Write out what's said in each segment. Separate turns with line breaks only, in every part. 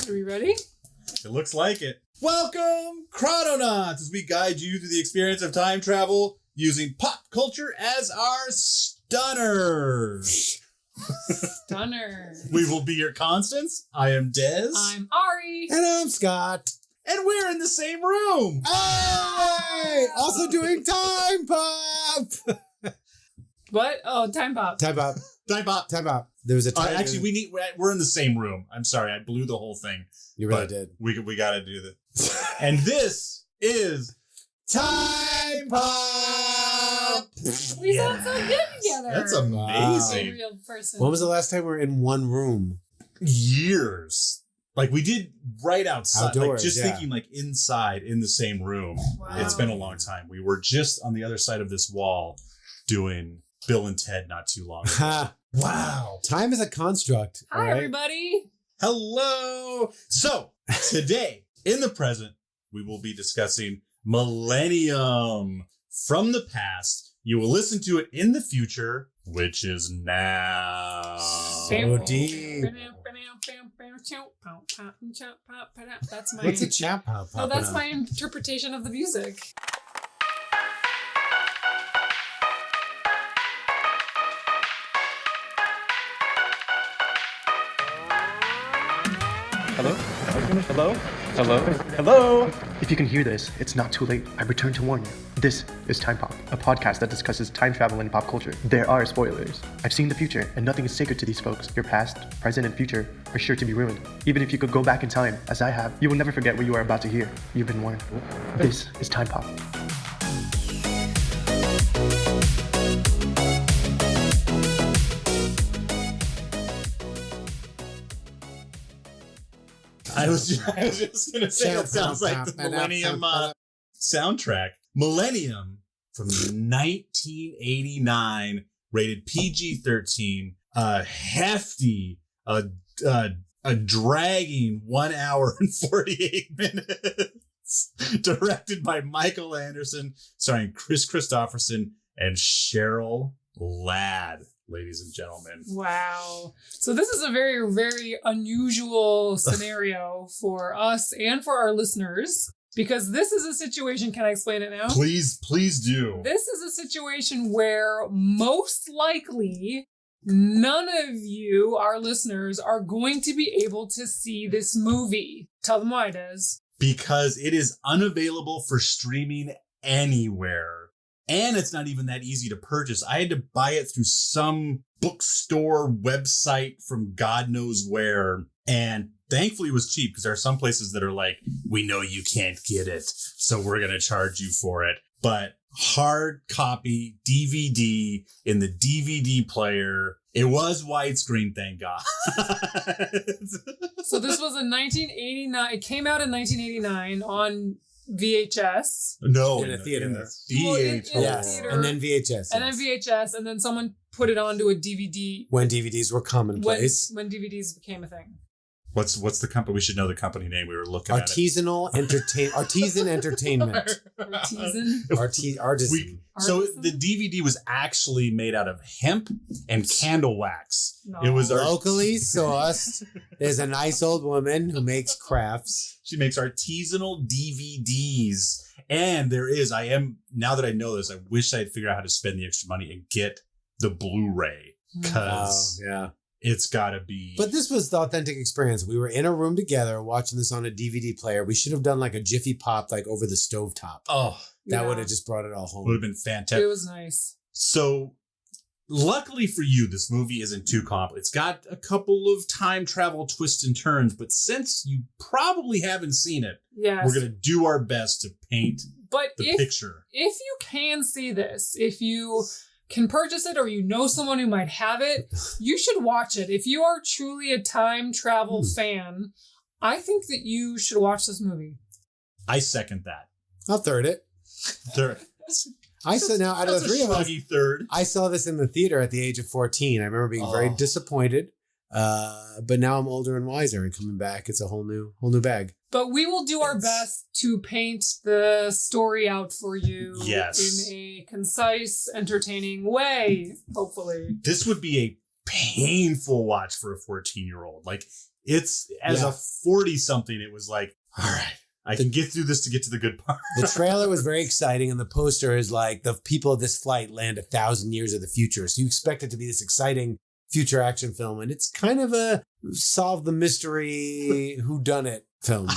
Are we ready?
It looks like it. Welcome, Chrononauts, as we guide you through the experience of time travel using pop culture as our stunner.
Stunner.
We will be your constants. I am Des.
I'm Ari.
And I'm Scott.
And we're in the same room.
Hey! Also doing Time Pop!
What? Oh, Time Pop.
Time Pop.
Time pop.
Time Pop. There was a time.
Actually, we're in the same room. I'm sorry, I blew the whole thing.
You really did.
We got to do this. And this is
Time Pop!
We sound so good together.
That's
A
amazing.
real person.
When was the last time we were in one room?
Years. Like we did right outside.
Outdoors,
like just
yeah.
thinking like inside in the same room.
Wow.
It's been a long time. We were just on the other side of this wall doing Bill and Ted not too long ago.
Ha!
Wow.
Time is a construct.
Hi,
all right?
everybody.
Hello. So today in the present, we will be discussing Millennium from the past. You will listen to it in the future, which is now.
So deep.
That's my.
What's a chap pop?
No, that's my interpretation of the music.
Hello? Hello? Hello? Hello? If you can hear this, it's not too late. I return to warn you. This is Time Pop, a podcast that discusses time travel and pop culture. There are spoilers. I've seen the future, and nothing is sacred to these folks. Your past, present, and future are sure to be ruined. Even if you could go back in time, as I have, you will never forget what you are about to hear. You've been warned. This is Time Pop.
I was just going to say that sounds like the Millennium soundtrack. Millennium from 1989, rated PG-13, a hefty, a dragging 1 hour and 48 minutes, directed by Michael Anderson, starring Chris Christopherson and Cheryl Ladd. Ladies and gentlemen.
Wow. So this is a very, very unusual scenario for us and for our listeners, because this is a situation, can I explain it now?
Please do.
This is a situation where most likely none of you, our listeners, are going to be able to see this movie. Tell them why, Des.
Because it is unavailable for streaming anywhere. And it's not even that easy to purchase. I had to buy it through some bookstore website from God knows where. And thankfully it was cheap, because there are some places that are like, we know you can't get it, so we're going to charge you for it. But hard copy DVD in the DVD player. It was widescreen, thank God.
So this was a 1989. It came out in 1989 on VHS.
No,
In a theater.
In the
Well,
theater.
in
Yes.
theater.
And then VHS.
And then VHS, and then someone put it onto a DVD
When DVDs were commonplace.
when DVDs became a thing.
What's the company? We should know the company name. We were looking at it.
Artisan Entertainment.
Artisan.
Artisan.
So
Artisan?
the DVD was actually made out of hemp and candle wax.
No.
It was
Locally sourced. There's a nice old woman who makes crafts.
She makes artisanal DVDs. And now that I know this, I wish I'd figure out how to spend the extra money and get the Blu-ray, because
yeah.
it's gotta be.
But this was the authentic experience. We were in a room together watching this on a DVD player. We should have done like a Jiffy Pop, like over the stovetop.
oh,
That
Yeah.
would have just brought it all home.
would have been fantastic.
It was nice.
So, luckily for you, this movie isn't too complex. It's got a couple of time travel twists and turns, but since you probably haven't seen it,
Yes.
we're going to do our best to paint
But
the picture.
if you can see this, if you can purchase it or you know someone who might have it, you should watch it. If you are truly a time travel fan, I think that you should watch this movie.
I second that.
I'll third it.
Third.
I said now out of
That's
the three
a
of us,
shruggy third.
I saw this in the theater at the age of 14. I remember being very
Oh.
disappointed. But now I'm older and wiser, and coming back, it's a whole new bag.
But we will do our best to paint the story out for you
Yes.
in a concise, entertaining way, hopefully.
This would be a painful watch for a 14-year-old. Like, It's as a 40-something, it was like, all right, I can get through this to get to the good part.
The trailer was very exciting, and the poster is like the people of this flight land 1,000 years of the future. So you expect it to be this exciting future action film, and it's kind of a solve the mystery whodunit film.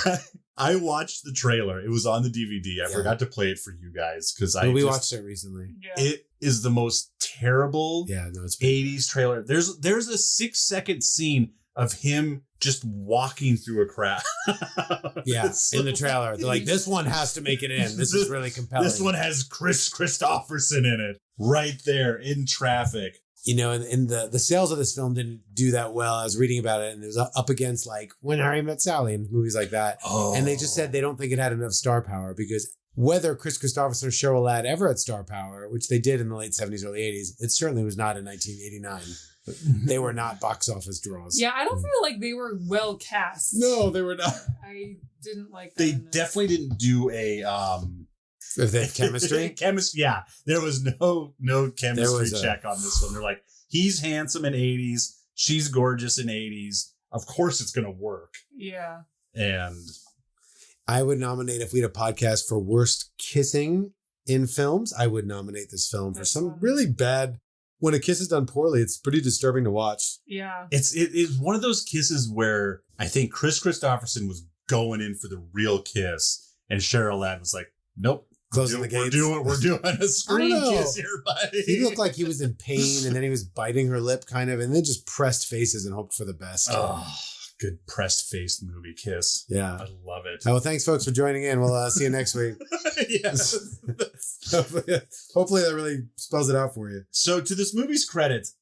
I watched the trailer. It was on the DVD. I forgot to play it for you guys because
we watched it recently.
Yeah.
It is the most terrible
It's
80s trailer. There's a 6-second scene of him just walking through a crowd.
In the trailer. They're like, this one has to make it in. This is really compelling.
This one has Chris Christopherson in it. Right there in traffic.
You know, and the sales of this film didn't do that well. I was reading about it, and it was up against like When Harry Met Sally and movies like that.
Oh.
And they just said they don't think it had enough star power because whether Chris Christopherson or Cheryl Ladd ever had star power, which they did in the late 70s, early 80s, it certainly was not in 1989. They were not box office draws.
Yeah, I don't feel like they were well cast.
No, they were not.
I didn't like that.
They definitely didn't do a
If they have chemistry.
chemistry, yeah. There was no chemistry check on this one. They're like, he's handsome in 80s, she's gorgeous in 80s. Of course it's gonna work.
Yeah.
And
I would nominate, if we had a podcast for worst kissing in films, I would nominate this film for some really bad. When a kiss is done poorly, it's pretty disturbing to watch.
Yeah.
it is one of those kisses where I think Chris Christopherson was going in for the real kiss, and Cheryl Ladd was like, nope.
Closing the gates.
We're doing a screen kiss here, buddy.
He looked like he was in pain, and then he was biting her lip kind of, and then just pressed faces and hoped for the best.
Oh, good pressed faced movie kiss.
Yeah.
I love it.
Oh, well, thanks folks for joining in. We'll see you next week.
Yes.
Hopefully that really spells it out for you.
So to this movie's credits,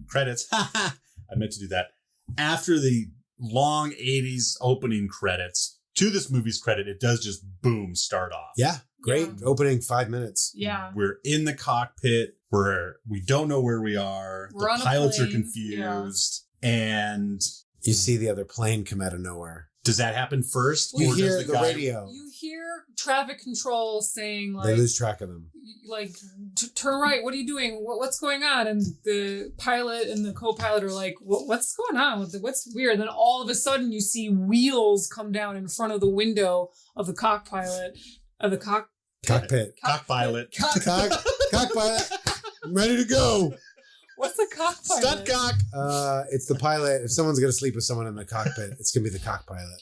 credits. I meant to do that. After the long 80s opening credits, to this movie's credit, it does just boom start off.
Yeah. Great.
Yeah.
Opening 5 minutes.
Yeah.
We're in the cockpit where we don't know where we are.
We're on
the
a
pilots are
plane.
confused. And
You see the other plane come out of nowhere.
does that happen first?
You
Or
hear
does
the
guy-
radio.
You hear traffic control saying
They
like,
lose track of them.
turn right. What are you doing? What's going on? And the pilot and the co-pilot are like, what's going on? What's weird? And then all of a sudden you see wheels come down in front of the window of the cockpit.
Cockpit.
Cock pilot.
Cockpilot. I'm ready to go.
What's the cockpilot?
Stunt cock.
It's the pilot. If someone's going to sleep with someone in the cockpit, it's going to be the cock pilot.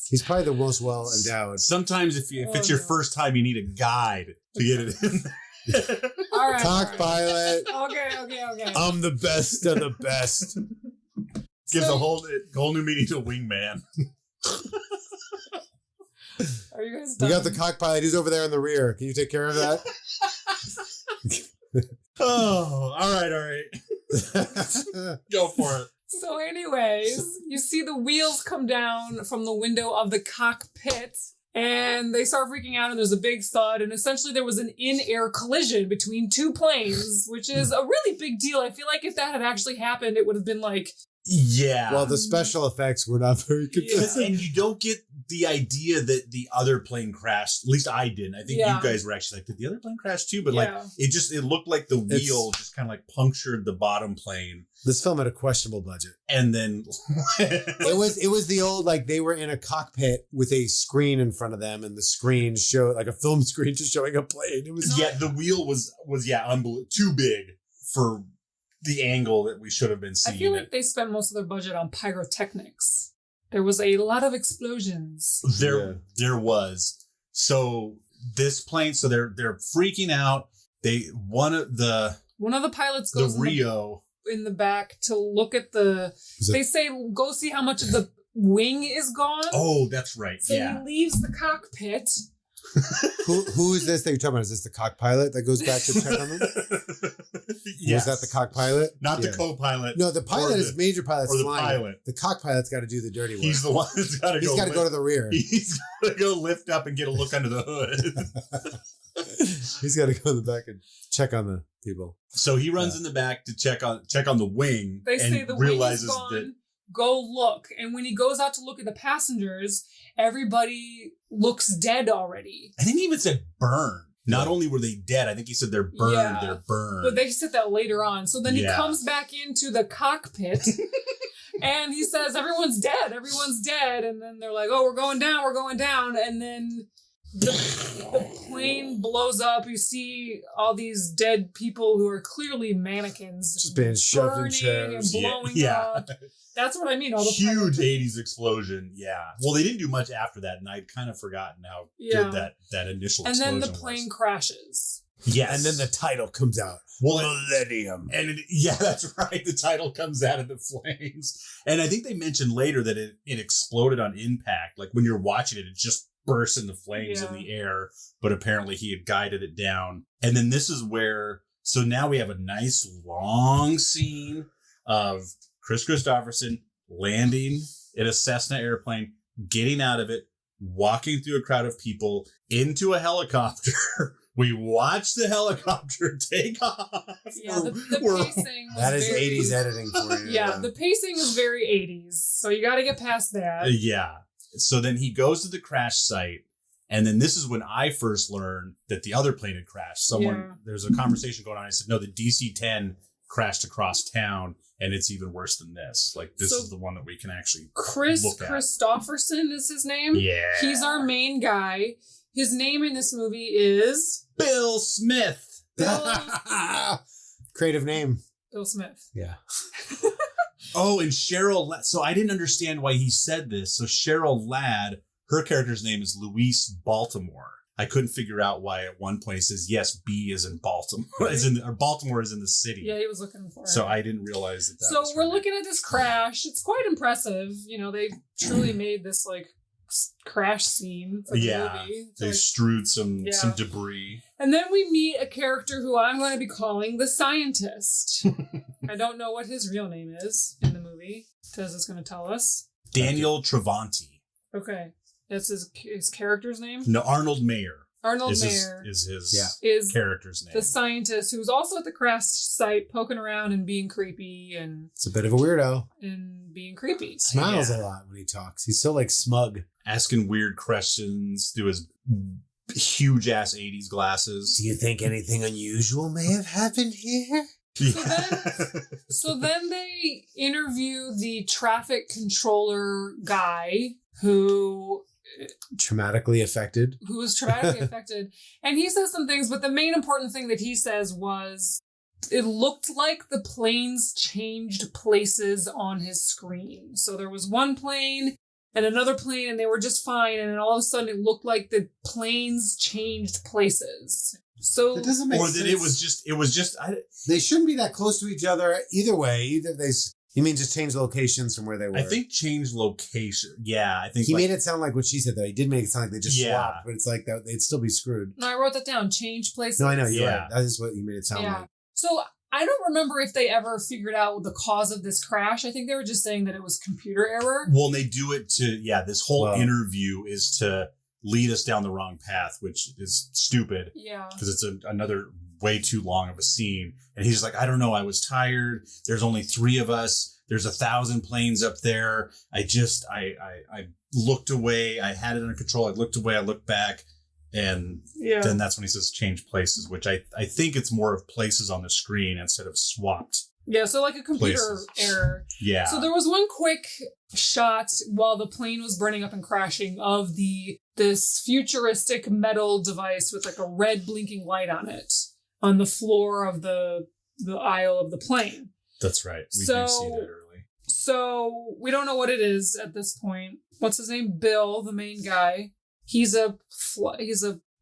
He's probably the most well endowed.
Sometimes if it's your first time, you need a guide to get it in.
All right.
Cock pilot.
Okay.
I'm the best of the best.
Gives a whole new meaning to wingman.
Are you guys
We
done?
got the cock pilot. He's over there in the rear. Can you take care of that?
Oh, all right. Go for it.
So anyways, you see the wheels come down from the window of the cockpit and they start freaking out and there's a big thud and essentially there was an in-air collision between two planes, which is a really big deal. I feel like if that had actually happened, it would have been like...
Yeah.
Well, the special effects were not very consistent.
And you don't get the idea that the other plane crashed. At least I didn't. I think you guys were actually like, did the other plane crash too? But it looked like the wheel just kind of like punctured the bottom plane.
This film had a questionable budget.
And then
It was the old, like, they were in a cockpit with a screen in front of them and the screen showed like a film screen just showing a plane. It was
the wheel was too big for the angle that we should have been seeing.
I feel like they spent most of their budget on pyrotechnics. There was a lot of explosions.
There was. So this plane, so they're freaking out. One of the
pilots goes
Rio
in the back to look at they say go see how much of the wing is gone.
Oh, that's right.
So he leaves the cockpit.
Who is this that you're talking about? Is this the cock pilot that goes back to check on them?
Yes.
Was that the cock pilot?
Not the co-pilot.
No, the pilot is major pilot's
or the
flying.
pilot.
The cock pilot's got to do the dirty work.
He's the one that's got to go.
He's got to go to the rear.
He's got to go lift up and get a look under the hood.
He's got to go in the back and check on the people.
So he runs in the back to check on the wing.
They say
and
the wing is
realizes
gone.
that
Go look. And when he goes out to look at the passengers, everybody looks dead already.
I think he even said burn. Not only were they dead, I think he said they're burned.
Yeah.
They're burned.
But they said that later on. So then he comes back into the cockpit And he says, everyone's dead. And then they're like, oh, we're going down. And then the plane blows up. You see all these dead people who are clearly mannequins.
Just being shoved in chairs.
and blowing
Yeah.
up. That's what I mean. All the
Huge
pirate-
80s explosion. Yeah. Well, they didn't do much after that, and I'd kind of forgotten how
Yeah.
good that initial
And
explosion
then the plane crashes.
was. Yes.
And then the title comes out.
well,
Millennium.
yeah, that's right. The title comes out of the flames. And I think they mentioned later that it exploded on impact. Like when you're watching it, it just bursts into flames in
Yeah.
the air. But apparently he had guided it down. And then this is where, so now we have a nice long scene of Chris Christopherson landing in a Cessna airplane, getting out of it, walking through a crowd of people into a helicopter. We watch the helicopter take off.
Yeah, the
We're-
pacing was
That is
very,
80s editing for you.
Yeah, the pacing is very 80s. So you got to get past that.
Yeah. So then he goes to the crash site. And then this is when I first learned that the other plane had crashed. There's a conversation going on. I said, no, the DC-10 crashed across town, and it's even worse than this. Like, this
So-
is the one that we can actually
Chris
look at.
Christopherson is his name.
Yeah.
He's our main guy. His name in this movie is
Bill Smith.
Creative name.
Bill Smith.
Yeah.
Oh, and Cheryl. So I didn't understand why he said this. So Cheryl Ladd, her character's name is Louise Baltimore. I couldn't figure out why at one point he says, yes, B is in Baltimore. Or Baltimore is in the city.
Yeah, he was looking for it.
So I didn't realize that.
So
was
we're
her name.
looking at this crash. It's quite impressive. You know, they truly made this like crash scene for the
Yeah,
movie.
they
Like,
strewed some
Yeah.
debris.
and then we meet a character who I'm going to be calling the scientist. I don't know what his real name is in the movie. Tez is going to tell us.
Daniel Travanti.
Okay. That's his character's name?
No, Arnold Mayer
Arnold
is
Mayer
his
is
character's name.
the scientist who's also at the crash site poking around and being creepy and
It's a bit of a weirdo.
being creepy.
Smiles
Yeah.
a lot when he talks. He's so like smug.
Asking weird questions through his huge ass 80s glasses.
Do you think anything unusual may have happened here?
So then they interview the traffic controller guy who
Traumatically affected.
was traumatically affected. And he says some things, but the main important thing that he says was it looked like the planes changed places on his screen. So there was one plane and another plane and they were just fine. And then all of a sudden it looked like the planes changed places. So
That doesn't make
or
sense.
that it was just
They shouldn't be that close to each other either way. You mean just change locations from where they were?
I think change location. Yeah, I think
he
like,
made it sound like what she said though. He did make it sound like they just
Yeah.
swapped, but it's like that they'd still be screwed.
no, I wrote that down. Change places.
No, I know you're
Yeah.
right. That is what you made it sound
Yeah.
like.
So I don't remember if they ever figured out the cause of this crash. I think they were just saying that it was computer error.
Well, they do it to this whole
Well-
interview is to lead us down the wrong path, which is stupid
Yeah.
because it's another way too long of a scene. And he's like, I don't know, I was tired. There's only 3 of us. There's 1,000 planes up there. I looked away. I had it under control. I looked away. I looked back. And
Yeah.
then that's when he says change places, which I think it's more of places on the screen instead of swapped.
Yeah, so like a computer
Places.
error.
Yeah.
So there was one quick shot while the plane was burning up and crashing of this futuristic metal device with like a red blinking light on it on the floor of the aisle of the plane.
That's right. We
So-
do see that early.
So we don't know what it is at this point. What's his name? Bill, the main guy. He's a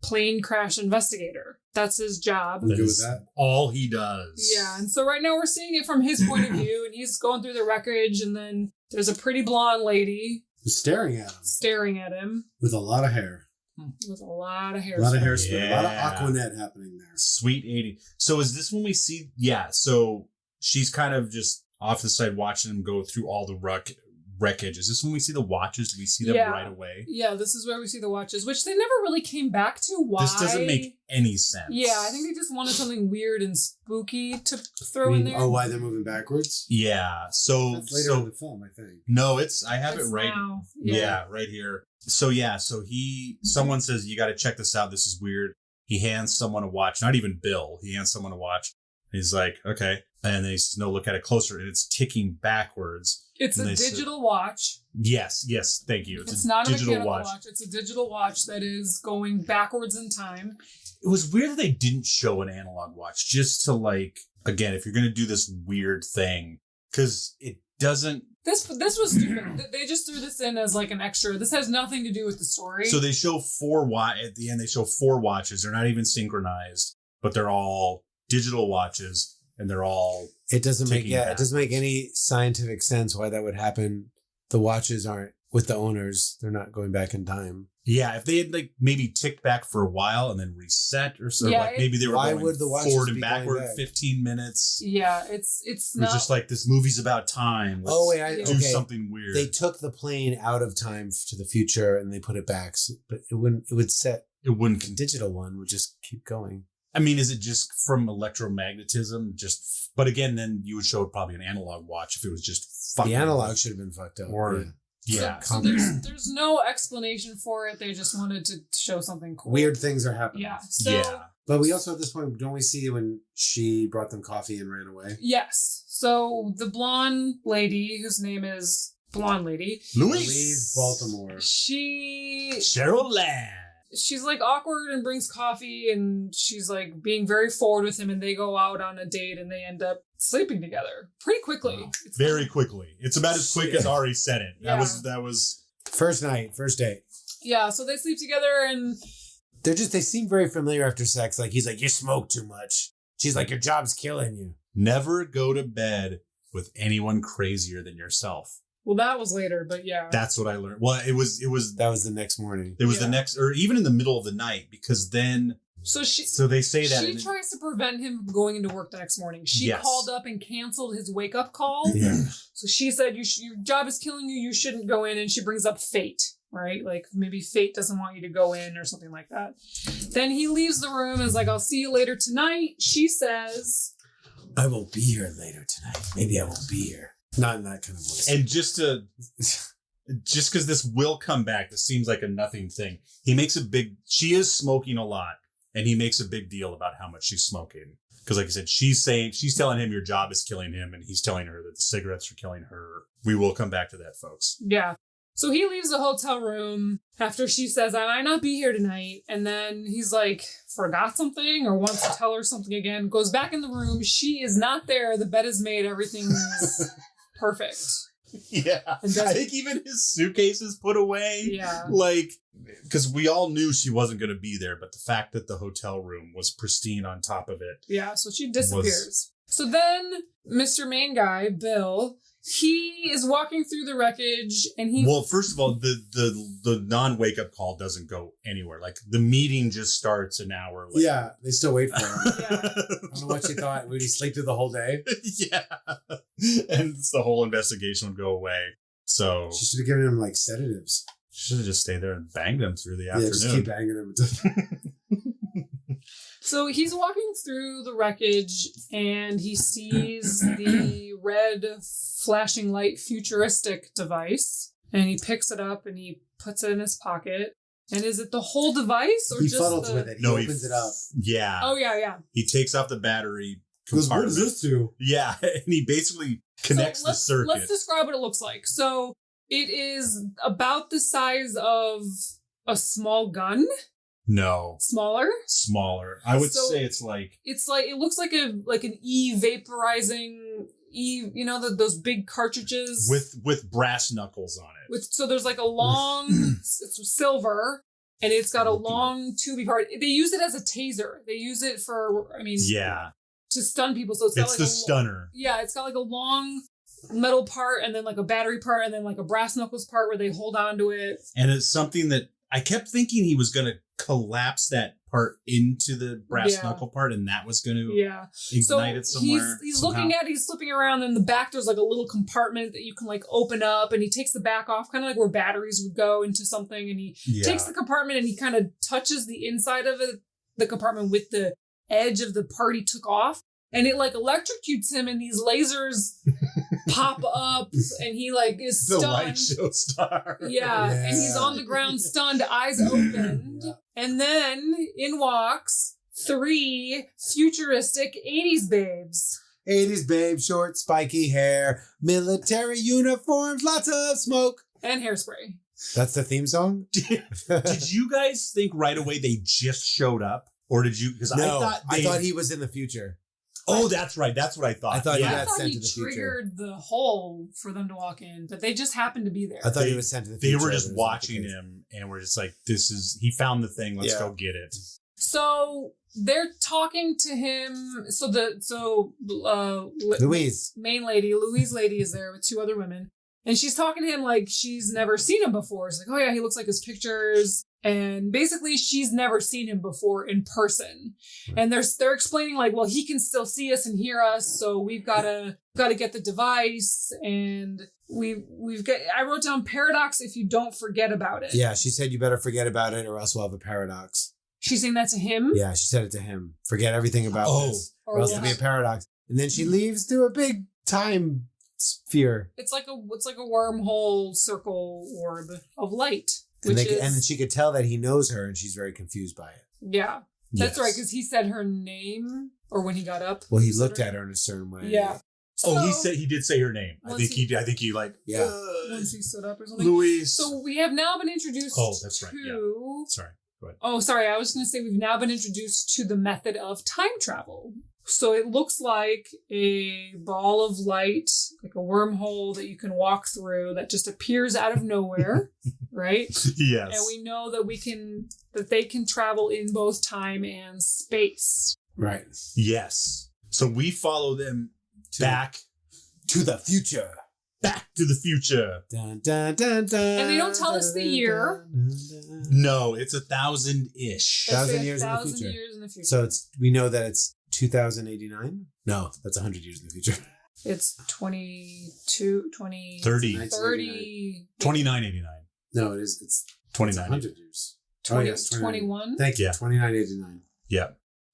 plane crash investigator. That's his job.
I'm good with
is
that.
all he does.
Yeah, and so right now we're seeing it from his point of view, and he's going through the wreckage, and then there's a pretty blonde lady
Just staring at him
staring at him
with a lot of hair.
with a lot of hair.
A lot of
spray.
hairspray. A lot of
Yeah.
Aquanet happening there.
Sweet 80. So is this when we see? Yeah. So she's kind of just off the side watching him go through all the wreckage. Is this when we see the watches? Do we see them
Yeah.
right away?
Yeah, this is where we see the watches, which they never really came back to. Why?
This doesn't make any sense.
Yeah, I think they just wanted something weird and spooky to
I
throw in
mean,
there.
oh, why they're moving backwards?
Yeah. So
That's later in the film, I think.
no, I have
It's
it right.
now.
Yeah, right here. So someone says, you got to check this out. This is weird. He hands someone a watch, not even Bill. He hands someone a watch. He's like, okay. And then he says, no, look at it closer. And it's ticking backwards.
It's
And
a
they said-
digital watch.
Yes, thank you.
It's
a
not a
digital
mechanical watch. It's a digital watch that is going backwards in time.
It was weird that they didn't show an analog watch just to like, again, if you're going to do this weird thing, because it doesn't.
This was stupid. They just threw this in as like an extra. This has nothing to do with the story.
So they show at the end, they show 4 watches. They're not even synchronized, but they're all digital watches and they're all.
It doesn't make
ticking back.
it doesn't make any scientific sense why that would happen. The watches aren't with the owners. They're not going back in time.
Yeah, if they had like maybe ticked back for a while and then reset or so,
Yeah,
like maybe they were
why
going
would the watches
forward and
be going
backward
back?
15 minutes.
yeah, it's
It was
not
just like, this movie's about time. Let's
Oh, wait,
do
okay.
something weird.
They took the plane out of time to the future and they put it back, but it wouldn't. It would set.
it wouldn't.
The digital one would just keep going.
I mean, is it just from electromagnetism? But again, then you would show probably an analog watch if it was just fucking.
The analog should have been fucked up.
Or- Yeah.
So there's no explanation for it. They just wanted to show something cool.
Weird things are happening.
Yeah. So,
Yeah.
But we also at this point don't we see when she brought them coffee and ran away?
Yes. So the blonde lady, whose name is Blonde Lady,
Louise Baltimore.
Cheryl Land.
she's like awkward and brings coffee, and she's like being very forward with him, and they go out on a date and they end up sleeping together pretty quickly.
Wow.
It's
Very quickly. It's about as quick as Ari said it.
Yeah.
That was
First night, first date.
Yeah, so they sleep together, and
They seem very familiar after sex. Like he's like, you smoke too much. She's like, your job's killing you.
never go to bed with anyone crazier than yourself.
well, that was later, but yeah.
That's what I learned. Well, it was
That was the next morning.
the
Yeah.
next, or even in the middle of the night, because then,
So
they say that.
she tries to prevent him from going into work the next morning. She
Yes.
called up and canceled his wake up call.
Yeah.
So she said, your job is killing you. You shouldn't go in. And she brings up fate, right? Like maybe fate doesn't want you to go in or something like that. Then he leaves the room and is like, I'll see you later tonight. She says,
I won't be here later tonight. Maybe I won't be here. Not in that kind of voice.
And just because this will come back, this seems like a nothing thing. She is smoking a lot, and he makes a big deal about how much she's smoking. Because like I said, she's telling him your job is killing him, and he's telling her that the cigarettes are killing her. We will come back to that, folks.
yeah. So he leaves the hotel room after she says, I might not be here tonight. And then he's like, forgot something or wants to tell her something again. Goes back in the room. She is not there. The bed is made. Everything's perfect.
Yeah.
And
I think even his suitcase is put away.
Yeah.
Like, because we all knew she wasn't going to be there, but the fact that the hotel room was pristine on top of it.
Yeah, so she disappears. So then Mr. Main Guy, Bill, he is walking through the wreckage and he
Well, first of all, the non-wake up call doesn't go anywhere. Like the meeting just starts an hour later.
Yeah, they still wait for him.
Yeah.
I don't know what she thought. Would he sleep through the whole day?
Yeah. And the whole investigation would go away. So
She should have given him like sedatives.
should have just stayed there and banged him through the
Yeah, just keep
afternoon.
banging him.
So he's walking through the wreckage and he sees the red flashing light futuristic device and he picks it up and he puts it in his pocket. And is it the whole device or
He
just
fuddles
the...
with it. He
No,
opens it up.
Yeah.
Oh, yeah.
He takes off the battery
He goes, what
compartment.
does this do?
Yeah, and he basically connects
So
the circuit.
Let's describe what it looks like. So it is about the size of a small gun,
No,
smaller.
smaller. I would
So-
say it's like
It's like it looks like an e-vaporizing those big cartridges
with brass knuckles on it.
so there's like a long it's silver and it's got a long tubey part. They use it as a taser. They use it for
Yeah,
to stun people. So it's got
it's
like
the
a
stunner.
Yeah, it's got like a long metal part and then like a battery part and then like a brass knuckles part where they hold on to it.
And it's something that I kept thinking he was going to collapse that part into the brass
Yeah.
knuckle part, and that was going to
Yeah.
ignite it somewhere.
He's
somehow.
looking at it, he's flipping around, and in the back there's like a little compartment that you can like open up, and he takes the back off, kind of like where batteries would go into something, and he
Yeah.
takes the compartment and he kind of touches the inside of it, the compartment with the edge of the part he took off. And it like electrocutes him, and these lasers pop up, and he like is
the
stunned.
light show star.
Yeah, and he's on the ground, stunned, eyes opened. And then in walks 3 futuristic 80s babes.
80s babe, short, spiky hair, military uniforms, lots of smoke.
And Hairspray.
That's the theme song?
Did you guys think right away they just showed up? Or did you? Because
No,
I thought
he was in the future.
Oh, that's right. That's what I thought.
I thought he
I
got
thought
sent
he
to the future.
triggered the hole for them to walk in, but they just happened to be there.
I thought he
They-
was sent to the
They
future.
were
but
just
it was not the
watching
case.
him and we're just like, he found the thing. Let's
Yeah.
go get it.
So they're talking to him.
Louise.
Main lady, Louise lady, is there with two other women. And she's talking to him like she's never seen him before. It's like, oh yeah, he looks like his pictures. And basically she's never seen him before in person. And they're explaining like, well, he can still see us and hear us, so we've gotta get the device. And I wrote down paradox if you don't forget about it.
Yeah, she said you better forget about it or else we'll have a paradox.
She's saying that to him.
Yeah, she said it to him. Forget everything about this
Or
or else there'll be a paradox. And then she leaves through a big time sphere.
It's like a wormhole circle orb of light.
And,
Which
and then she could tell that he knows her and she's very confused by it.
Yeah. That's
Yes.
right, because he said her name, or when he got up.
Well, he
said
looked at her in a certain way.
Yeah.
Oh,
So,
he did say her name. I
Once
think he like,
Yeah.
once he stood up or something.
Louise.
So we have now been introduced
Oh, that's right,
to...
Sorry. Go ahead.
Oh, sorry. I was going to say we've now been introduced to the method of time travel. So it looks like a ball of light, like a wormhole that you can walk through that just appears out of nowhere, right?
Yes.
And we know that they can travel in both time and space.
Right.
Yes. So we follow them back
To the future.
to the future.
Dun, dun, dun, dun,
And they don't tell us the year.
No, it's 1,000-ish.
Let's
1,000
say
years in the
1,000
future.
years in the future.
So we know that it's 2089? No, that's 100 years in the future.
It's 22, 20,
30.
30,
29.89.
No, it's
29.
100 years.
20,
yes,
21,
Thank you.
Yeah.
2989.
Yeah.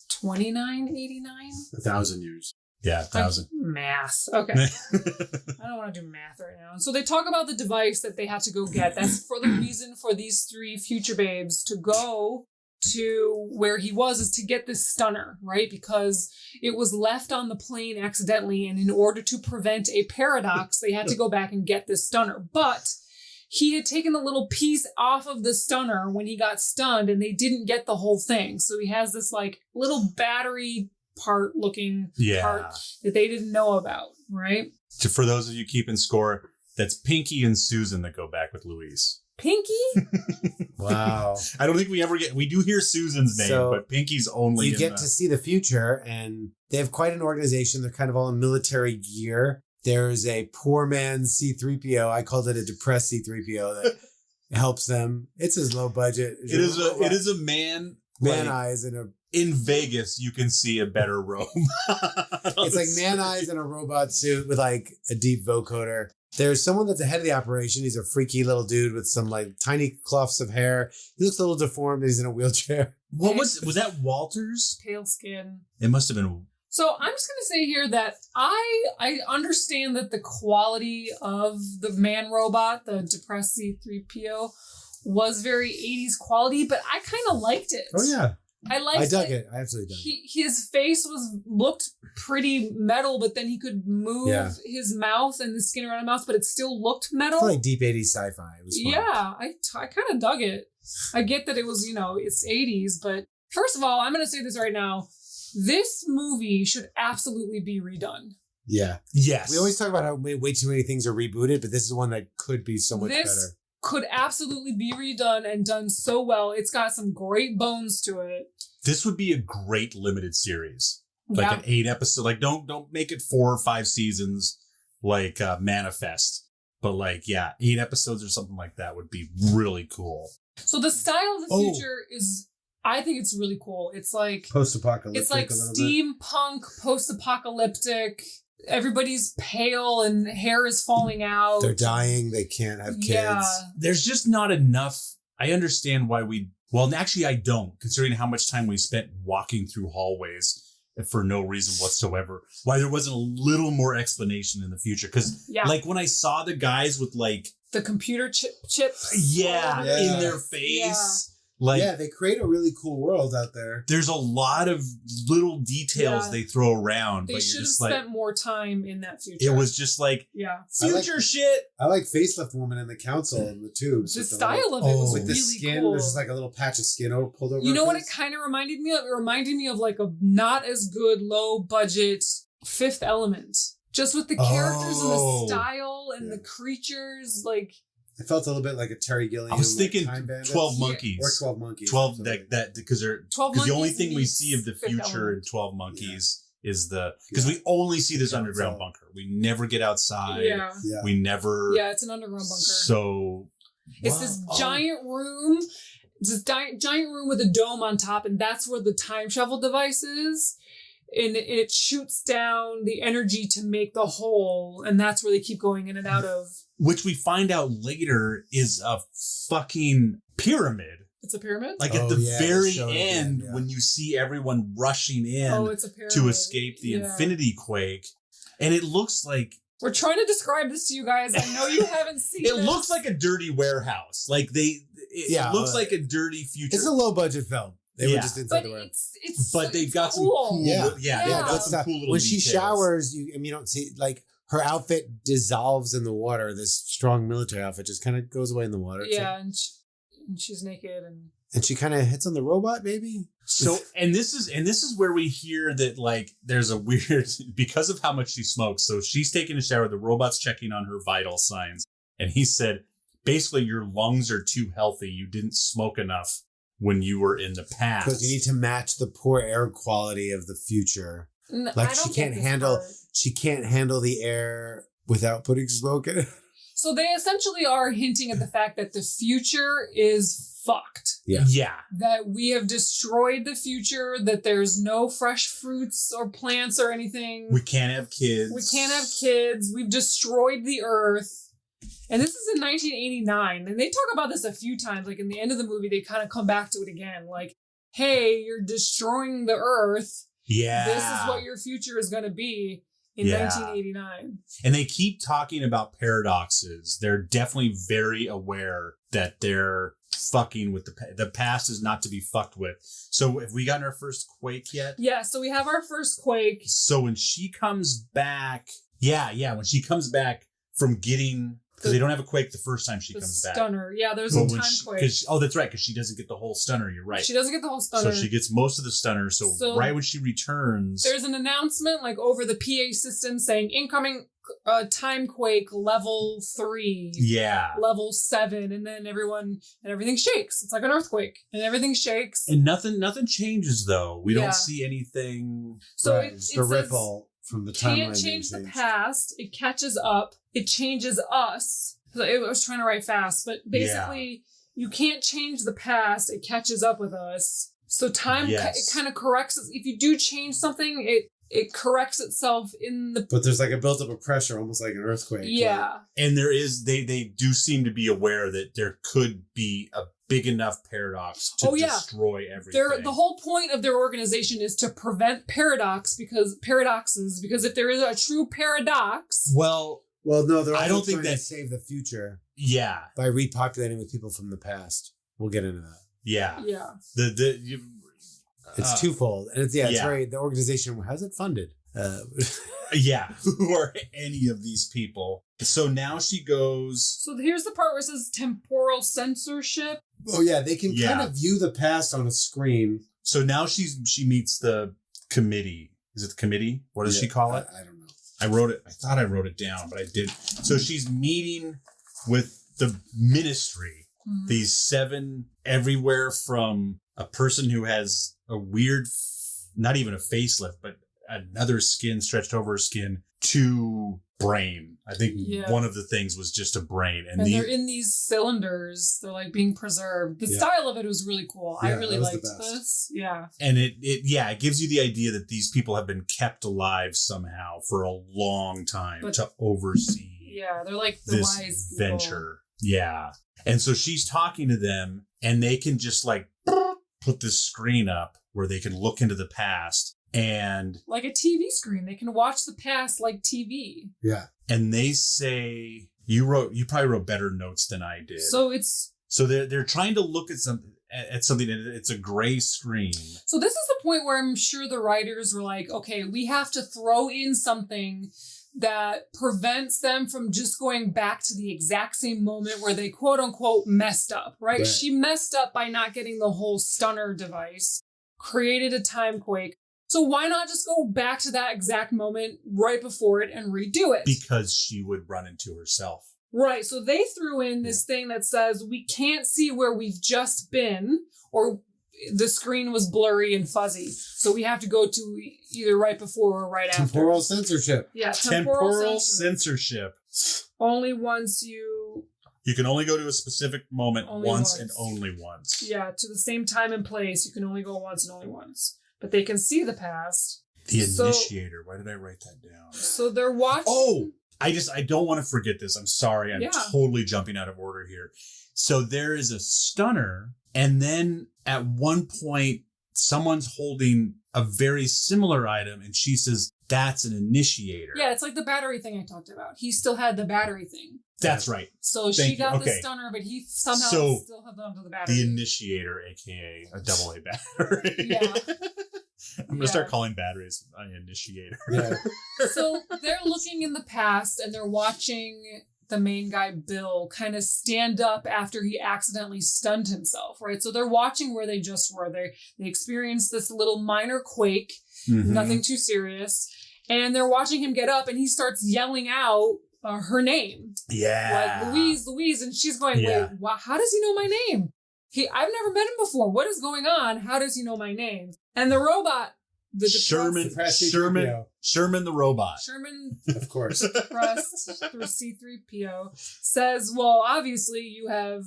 29.89.
1,000 years.
Yeah, 1,000.
Math. Okay. I don't want to do math right now. So they talk about the device that they had to go get. That's for the reason for these three future babes to go to where he was, is to get this stunner, right? Because it was left on the plane accidentally, and in order to prevent a paradox, they had to go back and get this stunner. But he had taken a little piece off of the stunner when he got stunned, and they didn't get the whole thing. So he has this like little battery part looking
Yeah.
part that they didn't know about, right?
For those of you keeping score, that's Pinky and Susan that go back with Louise.
Pinky?
Wow.
I don't think we do hear Susan's name,
So,
but Pinky's only
You
in
get
the-
to see the future, and they have quite an organization. They're kind of all in military gear. There's a poor man C-3PO. I called it a depressed C-3PO that helps them. It's as low budget.
It is a man like,
eyes and a.
in Vegas. You can see a better robe.
It's like man eyes in a robot suit with like a deep vocoder. There's someone that's the head of the operation. He's a freaky little dude with some like tiny clufts of hair. He looks a little deformed. He's in a wheelchair.
What was that? Walters?
Pale skin.
It must have been.
So I'm just going to say here that I understand that the quality of the man robot, the depressed C-3PO, was very 80s quality, but I kind of liked it.
Oh yeah,
I liked
I dug
it.
it. I absolutely dug it.
His face looked pretty metal, but then he could move
Yeah.
his mouth and the skin around his mouth, but it still looked
I
metal.
feel like deep 80s sci-fi. It was fun.
Yeah, I kind of dug it. I get that it was, it's 80s, but first of all, I'm going to say this right now. This movie should absolutely be redone.
Yeah.
Yes.
We always talk about how way too many things are rebooted, but this is one that could be so much
This
better.
could absolutely be redone and done so well. It's got some great bones to it.
This would be a great limited series, like
Yeah.
an 8 episode. Like don't make it 4 or 5 seasons, like Manifest. But 8 episodes or something like that would be really cool.
So the style of the
Oh.
future is, I think it's really cool. It's like
Post-apocalyptic.
it's like
a little bit.
steampunk, post-apocalyptic. Everybody's pale and hair is falling out.
They're dying. They can't have kids.
Yeah.
There's just not enough. I understand why actually I don't, considering how much time we spent walking through hallways for no reason whatsoever. Why there wasn't a little more explanation in the future. Because
Yeah.
when I saw the guys with
The computer chips.
yeah,
Yeah.
in their face. Like,
yeah, they create a really cool world out there.
there's a lot of little details
Yeah.
they throw around,
They
but
should
you're
have
just
spent
like,
more time in that future.
it was just like
yeah.
I like
future
the-
shit.
I like Facelift Woman in the council and the tubes.
The
with
style of it was
with
really
the skin.
cool.
There's just like a little patch of skin pulled over.
You know
her
what it
face.
kind of reminded me of? It reminded me of like a not as good, low budget Fifth Element. Just with the characters and
Oh.
the style and
Yeah.
the creatures, like
It felt a little bit like a Terry Gilliam.
I was thinking
Time Bandits.
12
Yeah.
Monkeys.
Or 12 Monkeys.
12
Absolutely.
that because they're
12
because the only
Monkeys
thing we
meets
see of the
Fifth
future in
Element.
12 Monkeys is the because
Yeah.
we only see this
Yeah,
underground
so-
bunker. We never get outside.
yeah.
Yeah.
We never.
Yeah, it's an underground bunker.
So
It's this giant room. It's this giant room with a dome on top, and that's where the time travel device is. And it shoots down the energy to make the hole, and that's where they keep going in and out of.
which we find out later is a fucking pyramid.
It's a pyramid?
Like
Oh,
at the
yeah, they
very
show it
end,
again, yeah.
when you see everyone rushing in
Oh, it's a pyramid.
to escape the
Yeah.
infinity quake, and it looks like
We're trying to describe this to you guys. I know you haven't seen
it
this.
looks like a dirty warehouse. Like it
Yeah,
looks like a dirty future.
It's a low budget film. They were
Yeah.
just inside
But
the warehouse.
but they've got some
cool.
cool,
Yeah.
yeah,
Yeah.
they've got some
Stuff.
cool little
When she
details.
showers, you don't see like her outfit dissolves in the water. This strong military outfit just kind of goes away in the water. It's
Yeah,
like-
and she's naked and
and she kind of hits on the robot, maybe.
So and this is where we hear that like there's a weird because of how much she smokes. So she's taking a shower, the robot's checking on her vital signs, and he said basically your lungs are too healthy. You didn't smoke enough when you were in the past.
Because you need to match the poor air quality of the future. Like
I
she
don't
can't
get this
handle
part.
she can't handle the air without putting smoke in it.
So they essentially are hinting at the fact that the future is fucked.
Yeah.
That we have destroyed the future, that there's no fresh fruits or plants or anything.
We can't have kids.
We can't have kids. We've destroyed the earth. And this is in 1989. And they talk about this a few times. Like in the end of the movie, they kind of come back to it again. Like, hey, you're destroying the earth.
Yeah.
This is what your future is going to be in
Yeah.
1989.
And they keep talking about paradoxes. They're definitely very aware that they're fucking with the past is not to be fucked with. So have we gotten our first quake yet?
Yeah, so we have our first quake.
So when she comes back, when she comes back from getting, because they don't have a quake the first time she
The
comes back.
stunner. Yeah, there's
But
a
when
time
she-
quake.
'cause- oh, that's right, because she doesn't get the whole stunner. You're right.
She doesn't get the whole stunner.
So she gets most of the stunner. So right when she returns,
There's an announcement like over the PA system saying incoming time quake level 3.
yeah.
Level 7, and then everything shakes. It's like an earthquake, and everything shakes.
And nothing changes though. We
Yeah.
don't see anything.
So
Right,
it
it's
says,
the ripple from the timeline.
can't change the past. It catches up. It changes us. So I was trying to write fast, but basically, you can't change the past. It catches up with us. So time,
Yes.
it kind of corrects. If you do change something, it corrects itself in the.
But there's like a buildup of pressure, almost like an earthquake.
Yeah.
And there is they do seem to be aware that there could be a big enough paradox to
Oh, yeah.
destroy everything.
The whole point of their organization is to prevent paradoxes, because if there is a true paradox,
Well,
Well, no, they're
I
also
don't think
trying to
that-
save the future
yeah,
by repopulating with people from the past. We'll get into that.
yeah.
yeah.
It's twofold, and it's
yeah.
very the organization. How's it funded?
Yeah. Who are any of these people? So now she goes.
So here's the part where it says temporal censorship.
Oh yeah, they can
Yeah.
kind of view the past on a screen.
So now she meets the committee. Is it the committee? What does she call it?
I don't know.
I wrote it. I thought I wrote it down, but I didn't. So she's meeting with the ministry.
Mhm.
These 7 everywhere from a person who has a weird, not even a facelift, but another skin stretched over her skin to brain. I think
Yeah.
one of the things was just a brain.
And they're in these cylinders. They're like being preserved. The
Yeah.
style of it was really cool. I
Yeah,
really
that was the
liked
best.
this. Yeah.
And it gives you the idea that these people have been kept alive somehow for a long time
But-
to oversee
Yeah. They're like the
this
wise people.
venture. Yeah. And so she's talking to them and they can just like put this screen up where they can look into the past and
Like a TV screen. They can watch the past like TV.
Yeah,
they say you probably wrote better notes than I did.
So it's
So they're trying to look at something. at something, and it's a gray screen.
So this is the point where I'm sure the writers were like, okay, we have to throw in something that prevents them from just going back to the exact same moment where they quote unquote messed up, right? She messed up by not getting the whole stunner device, created a time quake. So why not just go back to that exact moment right before it and redo it?
Because she would run into herself.
Right. So they threw in this thing that says we can't see where we've just been, or the screen was blurry and fuzzy. So we have to go to either right before or right after.
Temporal censorship.
Yeah,
Temporal censorship.
Only once you
can only go to a specific moment
Only
once
once.
and only once.
Yeah, to the same time and place, you can only go once and only once. But they can see the past.
The
So-
initiator. Why did I write that down?
So they're watching.
Oh, I don't want to forget this. I'm sorry. I'm
Yeah.
totally jumping out of order here. So there is a stunner, and then at one point, someone's holding a very similar item, and she says, that's an initiator.
Yeah, it's like the battery thing I talked about. He still had the battery thing.
That's right.
So
Thank
she
you.
got the
Okay.
stunner, but he somehow
So,
still held onto the battery.
The initiator, aka a AA battery.
Yeah.
I'm going to start calling batteries an initiator.
Yeah.
So they're looking in the past and they're watching the main guy, Bill, kind of stand up after he accidentally stunned himself, right? So they're watching where they just were. They experienced this little minor quake,
Mhm.
nothing too serious. And they're watching him get up and he starts yelling out her name.
Yeah.
Like, Louise. And she's going,
Yeah.
wait, how does he know my name? I've never met him before. What is going on? How does he know my name? And the robot, the
Sherman the robot.
Sherman
Of course.
pressed through C-3PO says, well, obviously you have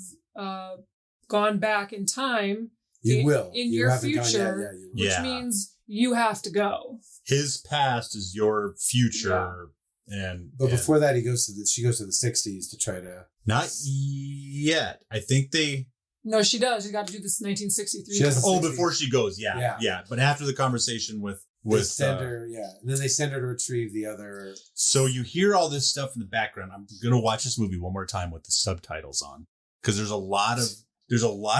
gone back in time.
You will.
In
You
your
haven't gone yet.
future,
Yeah, you will.
which
Yeah.
means you have to go.
His past is your future. And
But before that, she goes to the 60s to try to.
not yet. I think they.
No, she does. She's got to do this 1963.
She has a-
Oh,
60s.
before she goes, yeah. But after the conversation with
They send her, and then they send her to retrieve the other.
so you hear all this stuff in the background. I'm gonna watch this movie one more time with the subtitles on, because there's a lot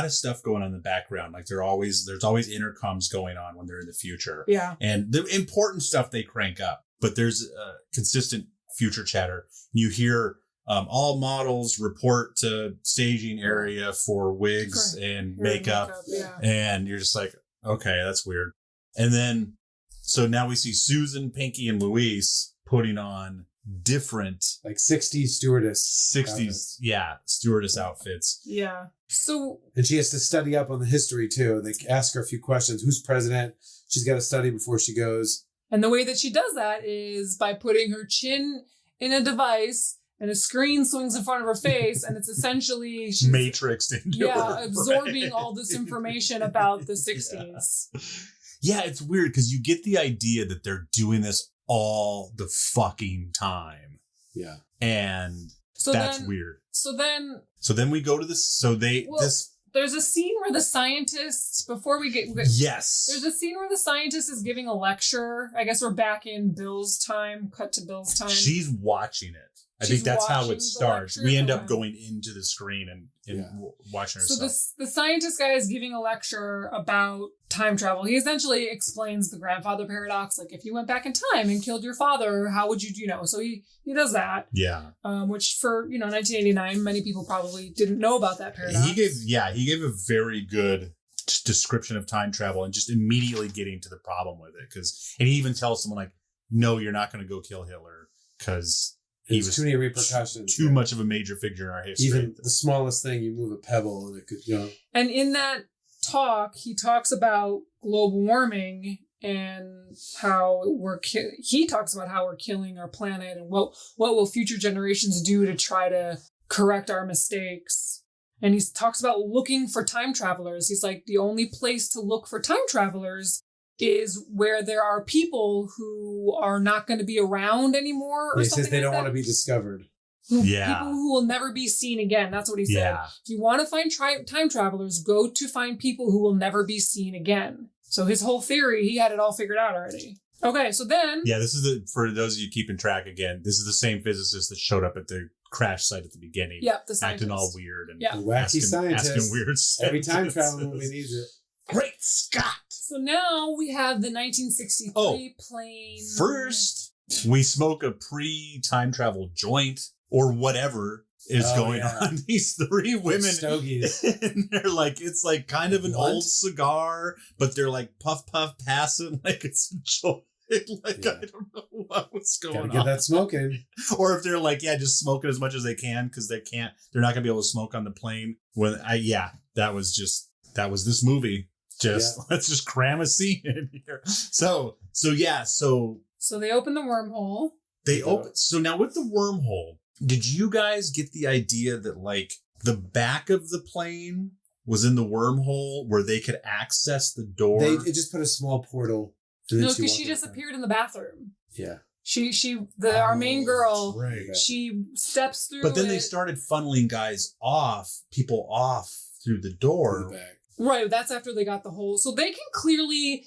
of stuff going on in the background. Like there's always intercoms going on when they're in the future,
Yeah.
and the important stuff they crank up. But there's consistent future chatter. You hear all models report to staging area for wigs
Correct.
and makeup.
Yeah.
And you're just like, okay, that's weird. And then, so now we see Susan, Pinky, and Luis putting on different
Like 60s stewardess.
60s, stewardess outfits.
Yeah. So
And she has to study up on the history too. They ask her a few questions. Who's president? She's got to study before she goes.
And the way that she does that is by putting her chin in a device and a screen swings in front of her face. And it's essentially she's
Matrixed into her
absorbing
brain.
all this information about the 60s.
Yeah, it's weird because you get the idea that they're doing this all the fucking time.
Yeah.
And
So
that's
then,
weird.
So then
So then we go to this. So
there's a scene where the scientists, before we get...
Yes.
There's a scene where the scientist is giving a lecture. I guess we're back in Bill's time, cut to Bill's time.
She's watching it. I
She's
think that's how
watching
it
the
starts.
lecture?
We end up
Okay.
going into the screen and watching
So
herself.
the scientist guy is giving a lecture about time travel. He essentially explains the grandfather paradox. Like, if you went back in time and killed your father, how would you, So he does that.
Yeah.
Which for, 1989, many people probably didn't know about that paradox.
He gave a very good description of time travel and just immediately getting to the problem with it. And he even tells someone like, no, you're not going to go kill Hitler because he
There's
was
too many repercussions.
too much of a major figure in our history.
Even the smallest thing, you move a pebble and it could,
And in that talk, he talks about global warming and how he talks about how we're killing our planet and what will future generations do to try to correct our mistakes. And he talks about looking for time travelers. He's like, the only place to look for time travelers is where there are people who are not going to be around anymore. Or
he
something
says they
like
don't
that.
want to be discovered.
Yeah.
People who will never be seen again. That's what he said.
Yeah.
If you want to find time travelers, go to find people who will never be seen again. So his whole theory, he had it all figured out already. Okay, so then...
Yeah, this is for those of you keeping track again, this is the same physicist that showed up at the crash site at the beginning.
Yep, the scientist.
Acting all weird and
Yeah.
The wacky scientist.
asking weird
Every time
sentences.
travel movie needs it.
Great Scott!
So now we have the 1963 plane.
First, we smoke a pre-time travel joint or whatever is going on. These three women,
Stogies.
and they're like, it's like kind of an
Blunt?
old cigar, but they're like puff passing like it's a joint. Like,
Yeah.
I don't know what's
Gotta
going
get
on.
that smoking.
Or if they're like, yeah, just smoke it as much as they can because they're not gonna be able to smoke on the plane. That was this movie. Let's just cram a scene in here. So
they open the wormhole.
they open. So now with the wormhole, did you guys get the idea that like the back of the plane was in the wormhole where they could access the door?
It just put a small portal.
No, because she just appeared in the bathroom.
Yeah.
Our main girl,
Right.
she steps through.
But then they
it.
started funneling people off through the door.
Right, that's after they got the hole. So they can clearly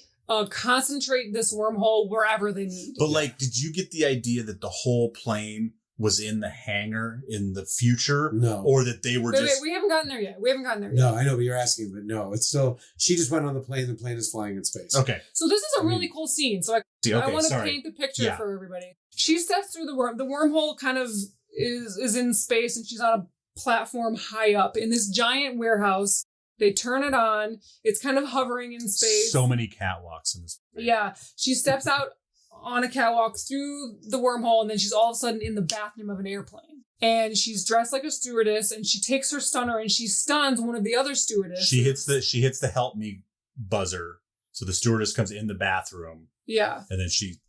concentrate this wormhole wherever they need.
But like, did you get the idea that the whole plane was in the hangar in the future?
No.
Or that they were
Wait, we haven't gotten there yet.
No, I know, but you're asking, but no, it's still, she just went on the plane is flying in space.
Okay.
So this is a really cool scene. So I want to paint the picture for everybody. She steps through the worm. The wormhole kind of is in space, and she's on a platform high up in this giant warehouse. They turn it on. It's kind of hovering in space.
So many catwalks in this movie.
Yeah. She steps out on a catwalk through the wormhole, and then she's all of a sudden in the bathroom of an airplane. And she's dressed like a stewardess, and she takes her stunner and she stuns one of the other stewardesses.
She hits the help me buzzer. So the stewardess comes in the bathroom.
Yeah.
And then she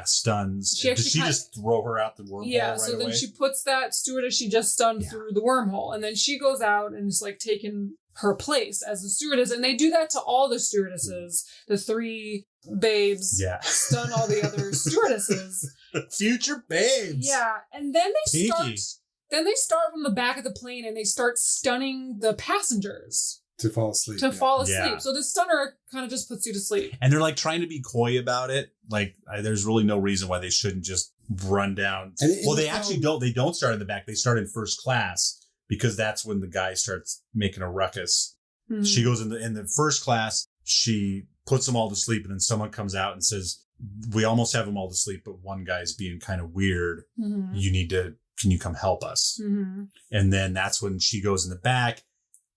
stuns.
She
Does she just throw her out the wormhole right
so
away?
then she puts that stewardess she just stunned through the wormhole. And then she goes out and is like taking her place as a stewardess. And they do that to all the stewardesses. The three babes stun all the other stewardesses.
Future babes.
Yeah. And then they
Pinky.
start from the back of the plane and they start stunning the passengers.
To fall asleep.
Yeah.
So the stunner kind of just puts you to sleep.
And they're like trying to be coy about it. Like there's really no reason why they shouldn't just run down. Well, they actually don't. They don't start in the back. They start in first class because that's when the guy starts making a ruckus. Mm-hmm. She goes in the first class. She puts them all to sleep, and then someone comes out and says, "We almost have them all to sleep, but one guy's being kind of weird. Mm-hmm. Can you come help us?" Mm-hmm. And then that's when she goes in the back.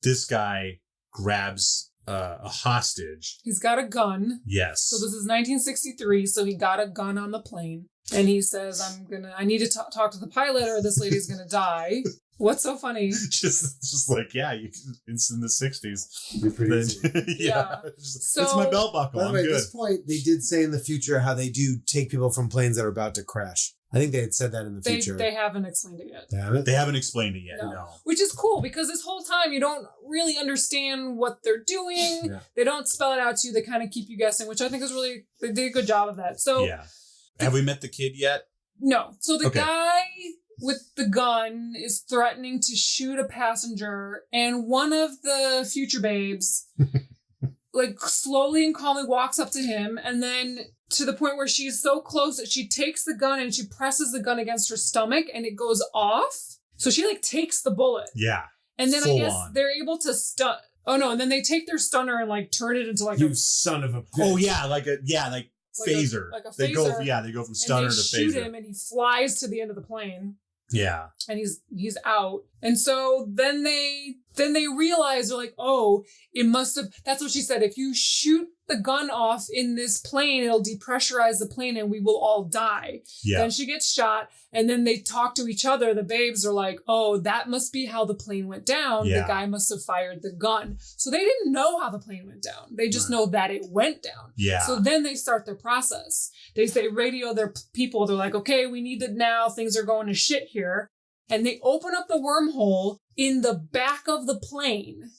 This guy grabs a hostage.
He's got a gun.
Yes.
So this is 1963. So he got a gun on the plane, and he says, I need to talk to the pilot, or this lady's gonna die." What's so funny?
just like, it's in the 60s.
It'd be pretty easy.
It's my belt buckle.
By the way,
I'm
at
good.
this point, they did say in the future how they do take people from planes that are about to crash. I think they had said that in the future.
They haven't explained it yet.
They haven't?
They haven't explained it yet, no.
Which is cool, because this whole time you don't really understand what they're doing.
Yeah.
They don't spell it out to you. They kind of keep you guessing, which I think is they did a good job of that. So
have we met the kid yet?
No. So the guy with the gun is threatening to shoot a passenger, and one of the future babes like slowly and calmly walks up to him, and then to the point where she's so close that she takes the gun and she presses the gun against her stomach and it goes off. So she like takes the bullet.
Yeah.
And then I guess
on.
they're able to stun. Oh no, and then they take their stunner and like turn it into like
you son of a bitch.
Oh yeah, like phaser.
Like a phaser.
They go from stunner
and
to
shoot
phaser.
him and he flies to the end of the plane.
Yeah.
And he's out. And so then they realize, they're like, oh, it must have, that's what she said. If you shoot the gun off in this plane, it'll depressurize the plane and we will all die.
Yeah.
Then she gets shot, and then they talk to each other. The babes are like, oh, that must be how the plane went down.
Yeah.
The guy must have fired the gun. So they didn't know how the plane went down. They just know that it went down.
Yeah.
So then they start their process. They radio their people. They're like, okay, we need it now. Things are going to shit here. And they open up the wormhole in the back of the plane.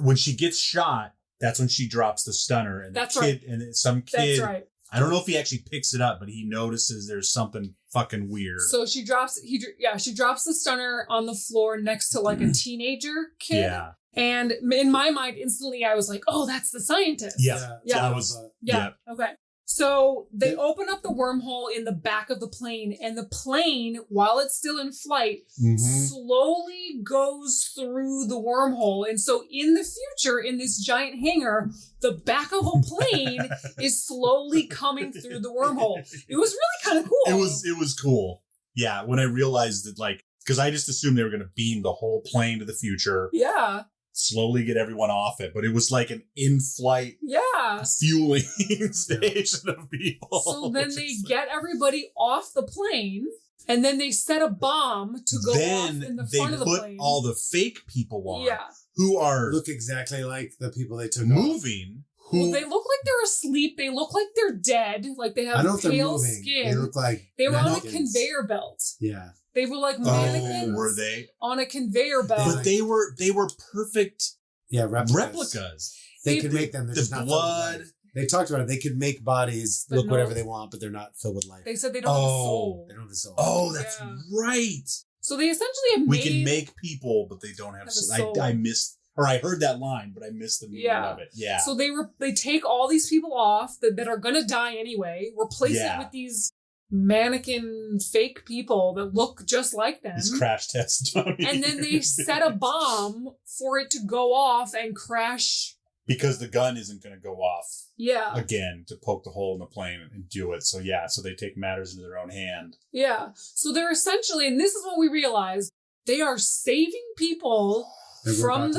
When she gets shot, that's when she drops the stunner, and
That's
the kid,
right.
and some kid.
That's right.
I don't know if he actually picks it up, but he notices there's something fucking weird.
So she drops the stunner on the floor next to like a teenager kid.
Yeah.
And in my mind, instantly I was like, oh, that's the scientist.
Yeah.
Yeah.
That was.
Yeah. Okay. So they open up the wormhole in the back of the plane, and the plane, while it's still in flight, slowly goes through the wormhole. And so in the future, in this giant hangar, the back of a plane is slowly coming through the wormhole. It was really kind of cool.
It was cool. Yeah, when I realized that, like, because I just assumed they were going to beam the whole plane to the future.
Yeah.
Slowly get everyone off it, but it was like an in-flight fueling station of people.
So then they get everybody off the plane, and then they set a bomb to go off in the front of the plane.
Then they put all the fake people on,
Yeah.
who are
Look exactly like the people they took off.
moving.
Well, they look like they're asleep. They look like they're dead. Like they
I
have
don't know if they're
pale
moving.
skin.
They look like
They were on a
mannequins.
conveyor belt.
Yeah.
They were like
Oh,
mannequins
were they?
on a conveyor belt.
But they were perfect
Yeah,
replicas.
They could make them. They're
The
just not filled
blood.
with life. They talked about it. They could make bodies
But
look
no-
whatever they want, but they're not filled with life.
They said they don't have a soul.
They don't have a soul.
Oh, that's
Yeah.
right.
So they essentially have
We
made...
can make people, but they don't have.
Have a soul.
I missed, or I heard that line, but I missed the meaning of it. Yeah.
So they take all these people off that are gonna die anyway, replace it with these mannequin fake people that look just like them.
These crash test dummies.
And then they set a bomb for it to go off and crash.
because the gun isn't going to go off
Yeah.
again to poke the hole in the plane and do it. So yeah, so they take matters into their own hand.
Yeah. So they're essentially, and this is what we realize, they are saving people from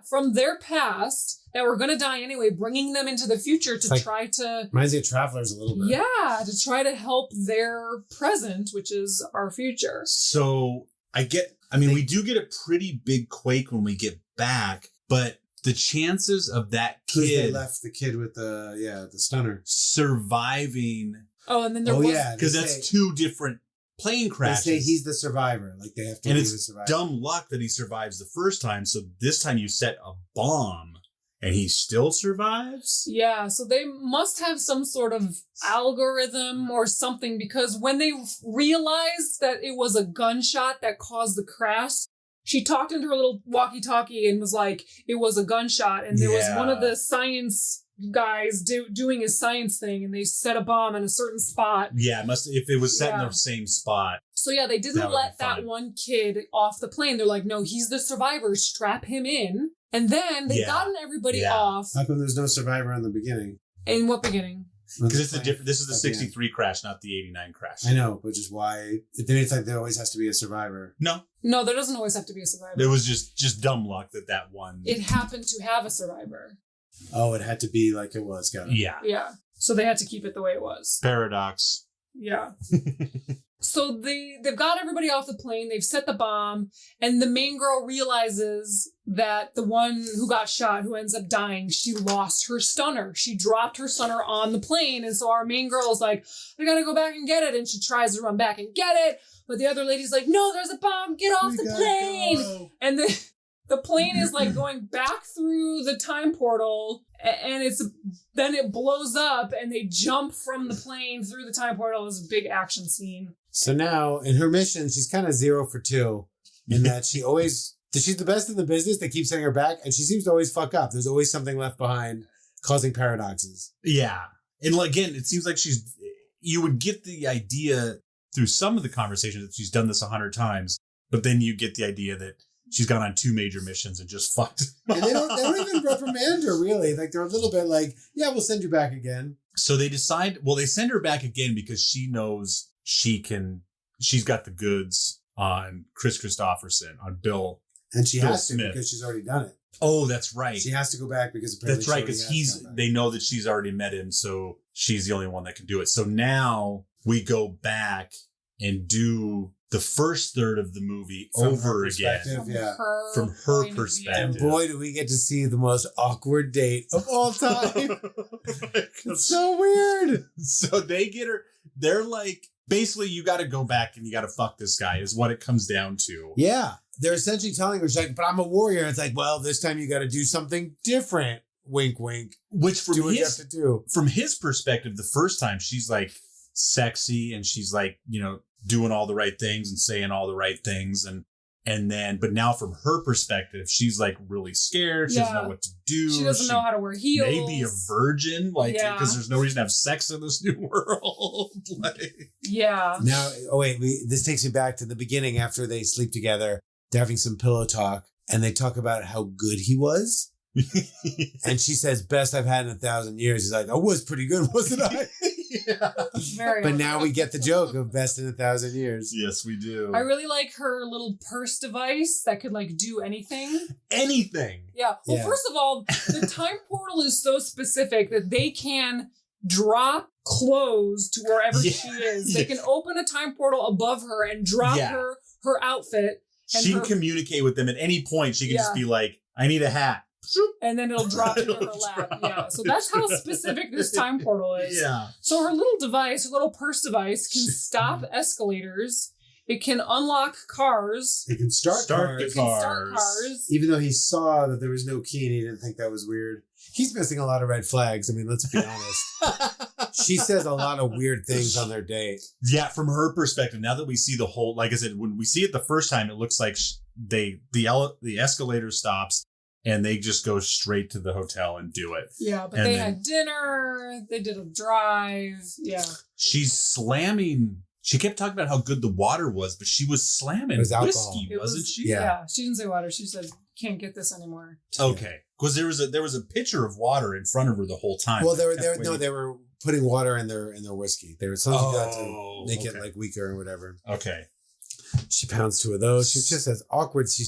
from their past that were going to die anyway, bringing them into the future to try to...
Reminds me of Travelers a little bit.
Yeah, to try to help their present, which is our future.
So we do get a pretty big quake when we get back, but the chances of that
They
kid
left the kid with the stunner.
surviving,
Oh, and then there was...
yeah,
because that's two different plane crashes.
They say he's the survivor. Like they have to
and
be
it's
the survivor.
dumb luck that he survives the first time. So this time you set a bomb and he still survives?
Yeah, so they must have some sort of algorithm or something, because when they realized that it was a gunshot that caused the crash, she talked into her little walkie-talkie and was like, it was a gunshot. And there was one of the science guys doing his science thing, and they set a bomb in a certain spot.
Yeah, if it was set in the same spot.
So yeah, they didn't
That would
let
be
that
fun.
one kid off the plane. They're like, no, he's the survivor, strap him in. And then they've gotten everybody off.
How come there's no survivor in the beginning?
In what beginning?
Because it's this is the 63 crash, not the 89 crash.
I know, but just why? It's like there always has to be a survivor.
No,
there doesn't always have to be a survivor.
it was just dumb luck that one.
It happened to have a survivor.
Oh, it had to be like it was. Got it.
Yeah.
Yeah. So they had to keep it the way it was.
Paradox.
Yeah. So they've got everybody off the plane, they've set the bomb, and the main girl realizes that the one who got shot, who ends up dying, she lost her stunner. She dropped her stunner on the plane, and so our main girl is like, I gotta go back and get it, and she tries to run back and get it, but the other lady's like, no, there's a bomb, get off the plane!
Go.
And the plane is like going back through the time portal, and then it blows up, and they jump from the plane through the time portal. It's a big action scene.
So now in her mission, she's kind of 0 for 2 in that she's the best in the business. They keep sending her back, and she seems to always fuck up. There's always something left behind, causing paradoxes.
Yeah. And again, it seems like you would get the idea through some of the conversations that she's done this 100 times, but then you get the idea that she's gone on 2 major missions and just fucked.
And they don't even reprimand her, really. Like, they're a little bit like, yeah, we'll send you back again.
So they decide, they send her back again because she knows she's got the goods on Chris Christopherson, on Bill.
And she
Bill
has to
Smith.
because she's already done it.
Oh, that's right.
She has to go back because apparently
That's right, because they know that she's already met him, so she's the only one that can do it. So now we go back and do the first third of the movie
From
over
her
again.
perspective, yeah.
From her
point of view.
perspective.
And boy, do we get to see the most awkward date of all time. It's so weird.
So they get her, they're like, basically, you got to go back and you got to fuck this guy, is what it comes down to.
Yeah. They're essentially telling her, she's like, but I'm a warrior. It's like, well, this time you got to do something different. Wink, wink.
Which
Do what you have to do.
from his perspective, the first time she's like sexy and she's like, doing all the right things and saying all the right things. And but now from her perspective, she's like really scared. She doesn't know what to do.
She doesn't know how to wear heels.
Maybe a virgin, like, because there's no reason to have sex in this new world.
Now, this takes me back to the beginning after they sleep together. They're having some pillow talk and they talk about how good he was. And she says, best I've had in 1,000 years. He's like, I was pretty good, wasn't I? But now we get the joke of best in 1,000 years.
Yes, we do.
I really like her little purse device that could like do anything.
Anything.
Yeah. Well, first of all, the time portal is so specific that they can drop clothes to wherever she is. They can open a time portal above her and drop her outfit. And
she can communicate with them at any point. She can just be like, I need a hat.
And then it'll drop into her lap. Yeah. So that's how specific this time portal is.
Yeah.
So her little device, her little purse device can stop escalators. It can unlock cars.
It can start cars.
It can start cars.
Even though he saw that there was no key and he didn't think that was weird. He's missing a lot of red flags. I mean, let's be honest. She says a lot of weird things on their date.
Yeah, from her perspective, now that we see the whole, like I said, when we see it the first time, it looks like the escalator stops and they just go straight to the hotel and do it.
Yeah, but they had dinner. They did a drive. Yeah.
She's slamming. She kept talking about how good the water was, but she was slamming whiskey, wasn't she?
Yeah. She didn't say water. She said, can't get this anymore.
Okay. Because there was a pitcher of water in front of her the whole time.
Well, they were putting water in their whiskey. They were something to make it like weaker or whatever.
Okay.
She pounds two of those. She just says awkward. She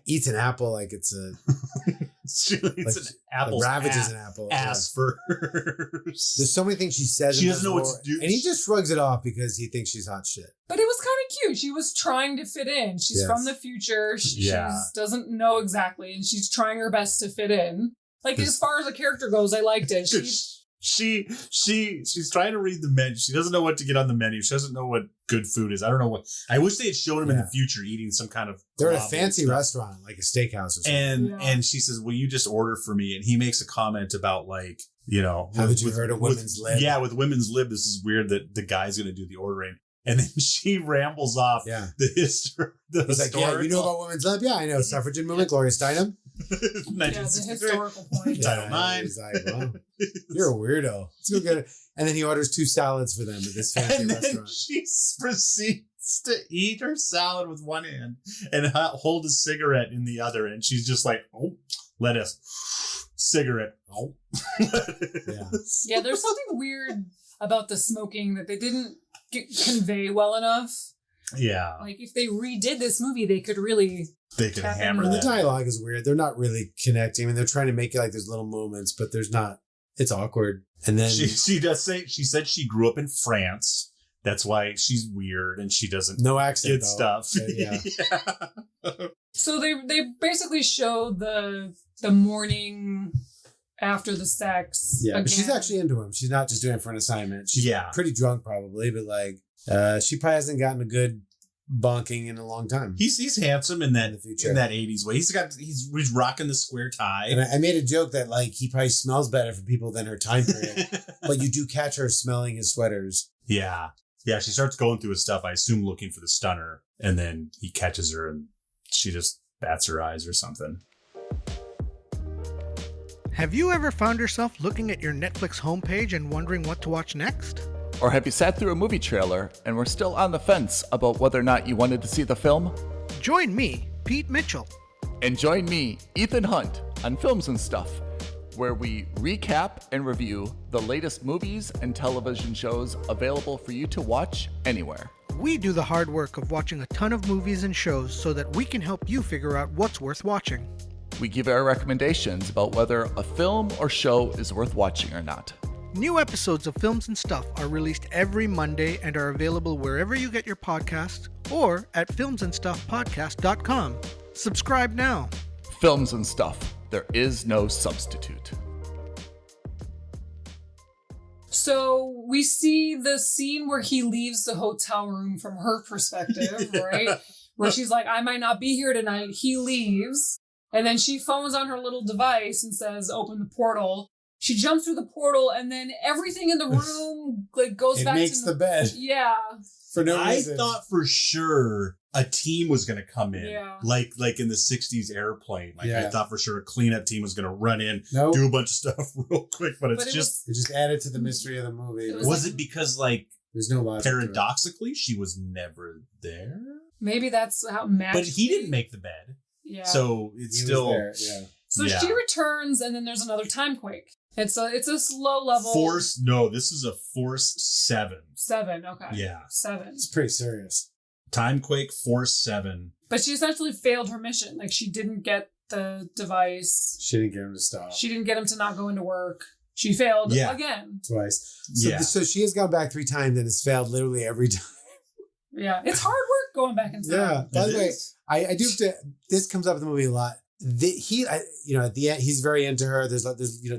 eats an apple like it's a.
She eats an apple.
Ravages an apple.
Ass first.
There's so many things she says.
She doesn't know what to do,
and he just shrugs it off because he thinks she's hot shit.
But it was kind of cute. She was trying to fit in. She's from the future. She doesn't know exactly, and she's trying her best to fit in. Like as far as the character goes, I liked it.
She's trying to read the menu. She doesn't know what to get on the menu. She doesn't know what good food is. I don't know what. I wish they had shown him in the future eating some kind of.
They're at a fancy restaurant, like a steakhouse or something.
And she says, "Will you just order for me?" And he makes a comment about like, you know,
haven't you heard of women's lib?
Yeah, with women's lib, this is weird that the guy's going to do the ordering. And then she rambles off the history.
He's like, yeah, you know about women's lib? Yeah, I know. Suffragette movement, Gloria Steinem.
The historical point.
Title IX.
He's like, well, you're a weirdo. Let's go get it. And then he orders 2 salads for them at this fancy restaurant.
And she proceeds to eat her salad with one hand and hold a cigarette in the other. And she's just like, oh, lettuce, cigarette. Oh,
yeah, there's something weird about the smoking that they didn't convey well enough.
Yeah.
Like if they redid this movie, they could hammer
that. The dialogue is weird. They're not really connecting. I mean, they're trying to make it like there's little moments, but there's not. It's awkward. And then
she does say, she said she grew up in France. That's why she's weird and she doesn't
no accent
get stuff.
Yeah.
So they basically show the morning after the sex.
Yeah, but she's actually into him. She's not just doing it for an assignment. She's pretty drunk probably, but like she probably hasn't gotten a good bonking in a long time.
He's handsome in that 80s way. He's rocking the square tie.
And I made a joke that like he probably smells better for people than her time period. But you do catch her smelling his sweaters.
Yeah. Yeah, she starts going through his stuff, I assume looking for the stunner, and then he catches her and she just bats her eyes or something.
Have you ever found yourself looking at your Netflix homepage and wondering what to watch next?
Or have you sat through a movie trailer and were still on the fence about whether or not you wanted to see the film?
Join me, Pete Mitchell.
And join me, Ethan Hunt, on Films and Stuff, where we recap and review the latest movies and television shows available for you to watch anywhere.
We do the hard work of watching a ton of movies and shows so that we can help you figure out what's worth watching.
We give our recommendations about whether a film or show is worth watching or not.
New episodes of Films and Stuff are released every Monday and are available wherever you get your podcasts or at filmsandstuffpodcast.com. Subscribe now.
Films and Stuff. There is no substitute.
So we see the scene where he leaves the hotel room from her perspective, right? Where she's like, I might not be here tonight. He leaves. And then she phones on her little device and says, open the portal. She jumps through the portal and then everything in the room like goes back to
the bed.
Yeah.
For no reason.
I thought for sure a team was going to come in,
Yeah.
like in the 60s Airplane. Like I
Yeah.
thought for sure a cleanup team was going to run in,
Nope.
do a bunch of stuff real quick, but it's
But it
just,
It just added to the mystery of the movie.
It
was it because like
There's no logic to it.
paradoxically she was never there?
Maybe that's how magic.
But he didn't make the bed.
Yeah.
So it's
He was
still
there, yeah.
So
yeah.
she returns, and then there's another time quake. It's a slow level.
Force. No, this is a Force 7.
7. Okay.
Yeah.
7.
It's pretty serious.
Timequake Force 7.
But she essentially failed her mission. Like, she didn't get the device.
She didn't get him to stop
She didn't get him to not go into work. She failed
Yeah.
again.
twice. So,
Yeah.
so she has gone back 3 times and has failed literally every time.
Yeah. It's hard work going back in time.
Yeah. By
It
the way,
is.
I do have to. This comes up in the movie a lot. At the end, he's very into her. There's,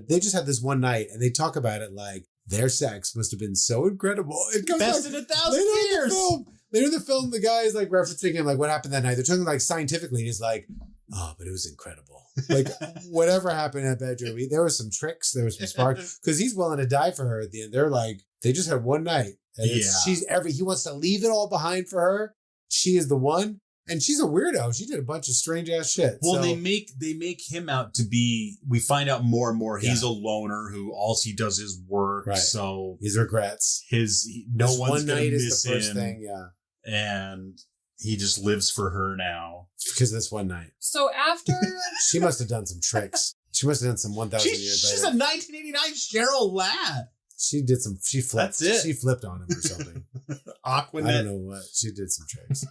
they just had this one night, and they talk about it like their sex must have been so incredible. It comes
Best
back
in 1,000
later in the
years.
film. Later in the film, the guy is like referencing him, like what happened that night. They're talking like scientifically, and he's like, "Oh, but it was incredible. Like whatever happened in that bedroom, there was some tricks, there was some spark, because he's willing to die for her at the end. They're like, they just had one night, and he wants to leave it all behind for her. She is the one, and she's a weirdo. She did a bunch of strange ass shit.
Well,
so,
they make him out to be. We find out more and more he's
Yeah.
a loner who all he does is work.
Right.
So
his regrets.
no
This
one's
one
gonna
night
miss
is the first
him,
thing, yeah,
and he just lives for her now.
because this one night
So after.
she must have done some tricks. She must have done some 1,000 years
She's
later.
a 1989 Cheryl Ladd.
She did some. She flipped.
That's it.
She flipped on him or something. I don't
Aquanet.
know what. She did some tricks.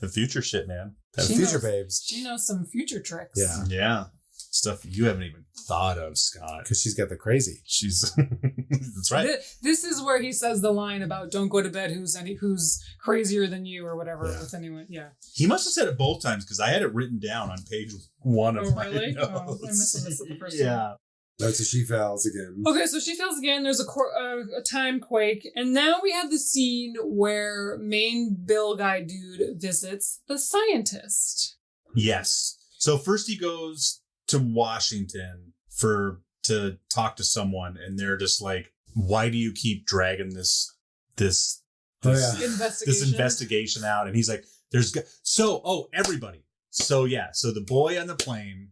The future shit, man.
She
Future
knows-
babes.
She knows some future tricks.
Yeah.
Yeah. Stuff you haven't even thought of, Scott.
Because she's got the crazy.
She's that's right.
This is where he says the line about "Don't go to bed who's crazier than you" or whatever
Yeah.
with anyone. Yeah.
He must have said it both times because I had it written down on page 1 of
Oh,
my
really?
notes.
Oh, I must have missed it the first
yeah.
That's how she fails again.
Okay, so she fails again. There's a time quake, and now we have the scene where main Bill guy dude visits the scientist.
Yes. So first he goes to Washington to talk to someone, and they're just like, "Why do you keep dragging this
Oh, yeah.
Investigation.
this investigation out?" And he's like, everybody. So yeah, so the boy on the plane.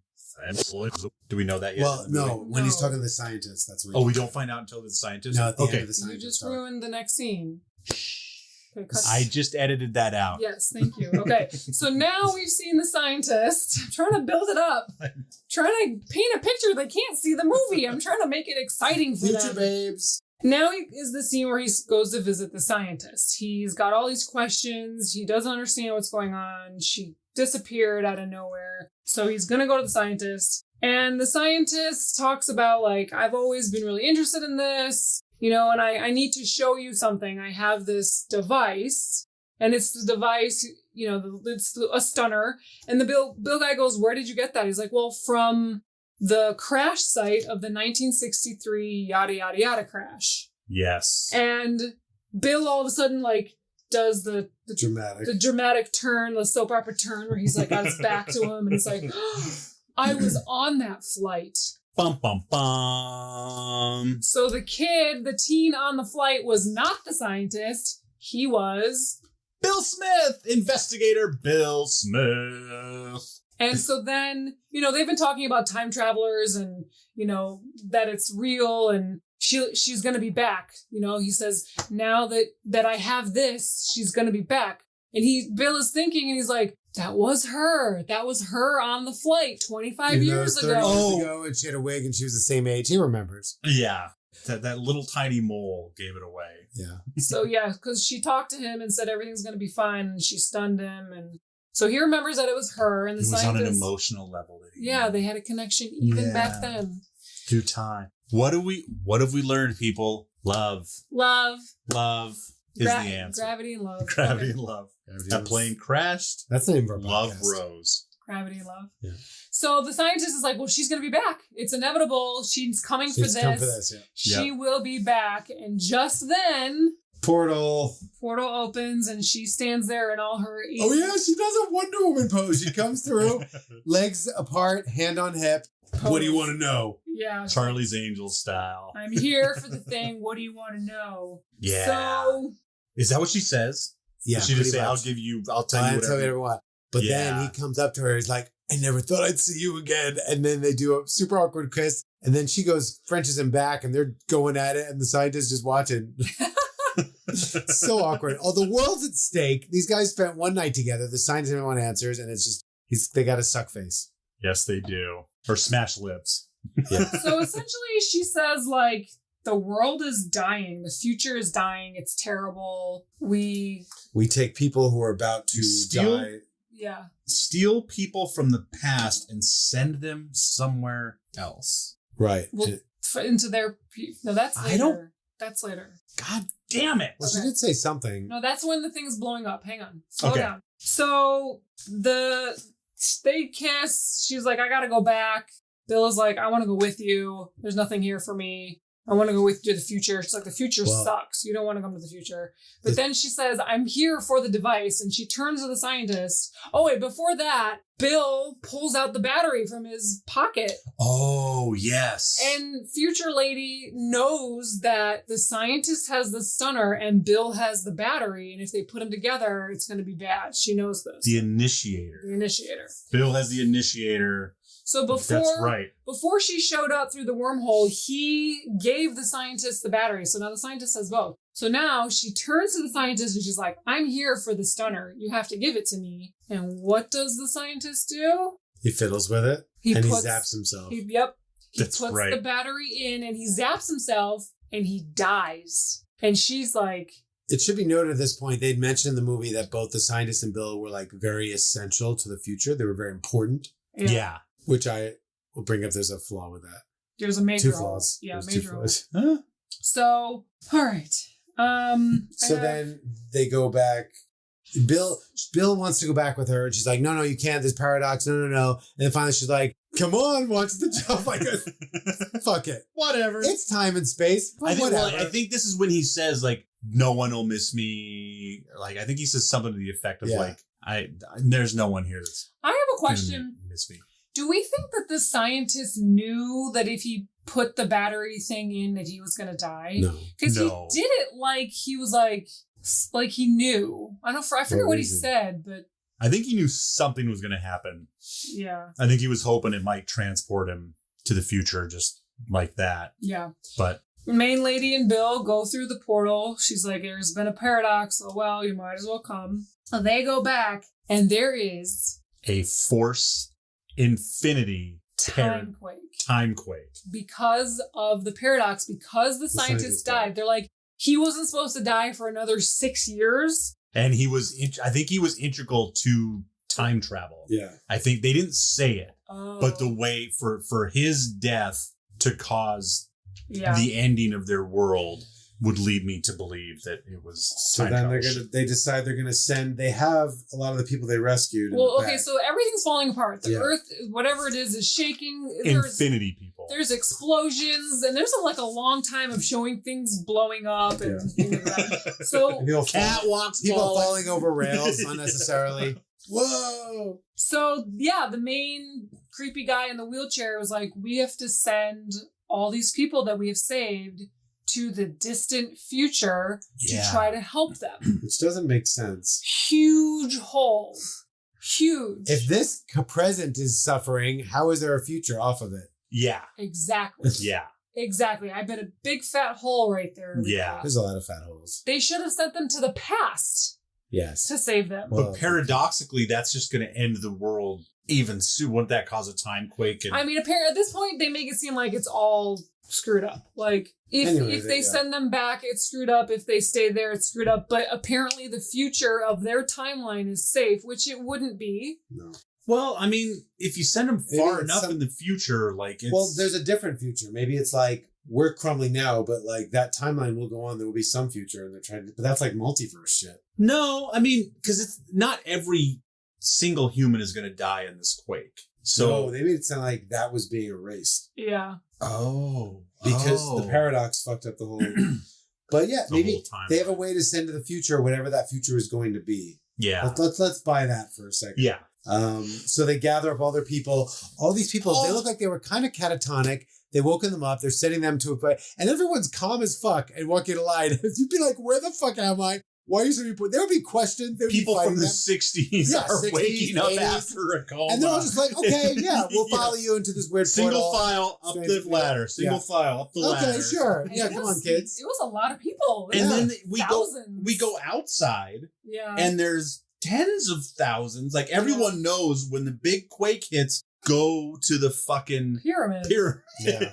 Do we know that yet?
Well, no. When he's
No.
talking to the scientist, that's when.
Oh, we don't find out until the scientist.
No, at the end
okay.
of the
You
scientist.
just
talk.
ruined the next scene. Okay, cut.
I just edited that out.
Yes, thank you. Okay, so now we've seen the scientist. I'm trying to build it up. Trying to paint a picture. They can't see the movie. I'm trying to make it exciting for
Future
them.
babes.
Now is the scene where he goes to visit the scientist. He's got all these questions. He doesn't understand what's going on. She disappeared out of nowhere. So he's going to go to the scientist. And the scientist talks about, like, I've always been really interested in this, and I need to show you something. I have this device, and it's the device, it's a stunner. And the Bill guy goes, "Where did you get that?" He's like, "Well, from the crash site of the 1963 yada yada yada crash."
Yes.
And Bill all of a sudden does the
Dramatic.
dramatic turn, the soap opera turn, where he's got his back to him, and he's like, "I was on that flight."
Bum bum bum.
So the teen on the flight was not the scientist. He was.
Bill Smith, investigator Bill Smith.
And so then, they've been talking about time travelers and, that it's real and she's going to be back. He says, now that I have this, she's going to be back. And Bill is thinking and he's like, that was her. That was her on the flight 25 years ago.
Years ago, and she had a wig and she was the same age. He remembers.
Yeah. That little tiny mole gave it away.
Yeah.
So yeah, because she talked to him and said everything's going to be fine and she stunned him. And so he remembers that it was her and
It
the
was on an
scientist.
emotional level. That he
Yeah, they had a connection even back
Yeah.
then.
through time. What have we learned, people? Love.
Love.
Love is the answer.
Gravity and love.
Gravity
Okay.
and love. That plane crashed.
That's the name of our
Love
podcast.
rose.
Gravity and love.
Yeah.
So the scientist is like, well, she's going to be back. It's inevitable. She's coming for
She's
this.
come for this, yeah.
She will be back. And just then,
Portal.
portal opens and she stands there in all her...
Oh yeah, she does a Wonder Woman pose. She comes through, legs apart, hand on hip. What do you want to know?
Yeah.
Charlie's Angel style.
I'm here for the thing. What do you want to know?
Yeah.
So,
Is that what she says?
Yeah,
she just
pretty
say,
much.
I'll tell you
I'll
whatever.
you what. But then he comes up to her. He's like, I never thought I'd see you again. And then they do a super awkward kiss. And then she goes, Frenches him back, and they're going at it. And the scientist just watching. So awkward. Oh, the world's at stake. These guys spent one night together. The scientist didn't want answers. And it's just, they got a suck face.
Yes, they do. Or smash lips.
Yeah.
So essentially, she says, like, the world is dying. The future is dying. It's terrible.
We take people who are about to
Steal?
die.
Yeah.
Steal people from the past and send them somewhere else.
Right.
Well, into their... No, that's later.
I don't-
That's later.
God damn it.
Well, she
Okay.
did say something.
No, that's when the thing's blowing up. Hang on. Slow
Okay.
down. So they kiss. She's like, I gotta go back. Bill is like, I want to go with you. There's nothing here for me. I want to go with you to the future. She's like, the future sucks. You don't want to come to the future. But then she says, I'm here for the device. And she turns to the scientist. Oh, wait, before that, Bill pulls out the battery from his pocket.
Oh, yes.
And future lady knows that the scientist has the stunner and Bill has the battery. And if they put them together, it's going to be bad. She knows this.
The initiator.
The initiator.
Bill has the initiator.
So
That's right.
before she showed up through the wormhole, he gave the scientist the battery. So now the scientist has both. So now she turns to the scientist and she's like, I'm here for the stunner. You have to give it to me. And what does the scientist do?
He fiddles with it. He zaps himself.
He
That's
puts
right.
the battery in and he zaps himself and he dies. And she's like,
It should be noted at this point, they'd mentioned in the movie that both the scientist and Bill were like very essential to the future. They were very important,
Yeah.
which I will bring up. There's a flaw with that.
There's a major
Two
hole.
flaws.
Yeah,
There's
major
two
hole.
flaws.
Huh?
So, all right.
So then they go back. Bill wants to go back with her, and she's like, "No, you can't. There's paradox. No." And then finally, she's like, "Come on, watch the job." Like, fuck it,
Whatever.
it's time and space.
I think,
Whatever.
I think this is when he says, like, no one will miss me. Like, I think he says something to the effect of,
Yeah.
like, there's no one here that's
I have a
gonna
question.
miss me.
Do we think that the scientist knew that if he put the battery thing in that he was going to die?
No.
Because
No.
he did it like he was like he knew. I forget what he
reason?
said, but
I think he knew something was going to happen.
yeah.
I think he was hoping it might transport him to the future just like that.
Yeah.
But
Main lady and Bill go through the portal. She's like, there's been a paradox. Oh, well, you might as well come. And they go back, and there is
a force infinity
timequake. Because of the paradox, because the scientist died. They're like, he wasn't supposed to die for another 6 years.
And I think he was integral to time travel.
Yeah.
I think they didn't say it,
Oh,
but the way for his death to cause
yeah.
the ending of their world would lead me to believe that it was
So
time
then
travel.
they decide they're gonna send. They have a lot of the people they rescued. in
Well,
the
okay,
back.
so everything's falling apart. The
Yeah.
Earth, whatever it is shaking.
Infinity people.
There's explosions, and there's like a long time of showing things blowing up and things like that. So,
People
Catwalks
people
falling.
falling over rails unnecessarily. Whoa!
so yeah, the main creepy guy in the wheelchair was like, we have to send all these people that we have saved to the distant future to
Yeah.
try to help them.
Which doesn't make sense.
Huge hole. Huge.
If this present is suffering, how is there a future off of it?
Yeah.
Exactly.
Yeah.
Exactly. I bet a big fat hole right there.
Yeah.
There's a lot of fat holes.
They should have sent them to the past
Yes.
to save them.
Well,
But paradoxically, that's just going to end the world even soon. Wouldn't that cause a time quake? And
I mean, apparently at this point, they make it seem like it's all screwed up. Like, if they send them back, it's screwed up. If they stay there, it's screwed up. But apparently the future of their timeline is safe, which it wouldn't be.
no.
well, I mean, if you send them
Maybe
far
it's
enough in the future, like it's
Well, there's a different future. Maybe it's like we're crumbling now, but like that timeline will go on. There will be some future, and they're trying to. But that's like multiverse shit.
no. I mean, because it's not every single human is going to die in this quake.
So
So
they made it sound like that was being erased
Yeah.
because the
Oh.
paradox fucked up the whole. But yeah,
The
maybe
whole timeline.
they have a way to send to the future whatever that future is going to be.
yeah,
Let's buy that for a second.
yeah.
So they gather up all their people. All these people, they look like they were kind of catatonic. They woken them up. They're sending them to a place, and everyone's calm as fuck and walking a line. You'd be like, "Where the fuck am I? Why are you so important? There would be questions. There would
People
be
from
fighting
the
them.
60s
Yeah,
are
60s,
waking up
80s.
after a coma.
And they're all just like, okay, yeah, we'll
Yeah.
follow you into this weird
Single
portal.
file up the
Strange-
ladder. Single
yeah.
file up the ladder.
Okay, sure.
And
Yeah,
it
come
was-
on, kids.
It was a lot of people.
And
Yeah.
then
Thousands.
we go outside
Yeah.
and there's tens of thousands. Like everyone knows when the big quake hits, go to the fucking
pyramid.
pyramid.
Yeah.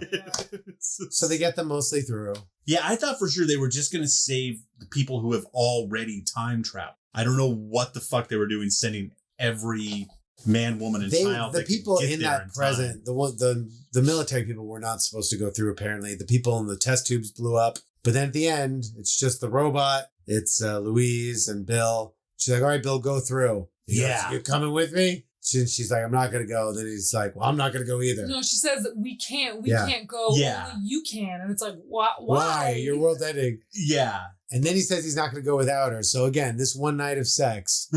So they get them mostly through.
Yeah, I thought for sure they were just going to save the people who have already time traveled. I don't know what the fuck they were doing, sending every man, woman, and child.
The
that could
people
get
in
there
that present, the military people were not supposed to go through. Apparently, the people in the test tubes blew up. But then at the end, it's just the robot. It's Louise and Bill. She's like, "All right, Bill, go through." He goes,
Yeah.
"You're coming with me." She's like, "I'm not gonna go." Then he's like, "Well, I'm not gonna go either."
No, she says that we can't go.
Yeah.
Only you can. And it's like, why?
Why? Your world's ending.
Yeah.
And then he says he's not going to go without her. So again, this one night of sex,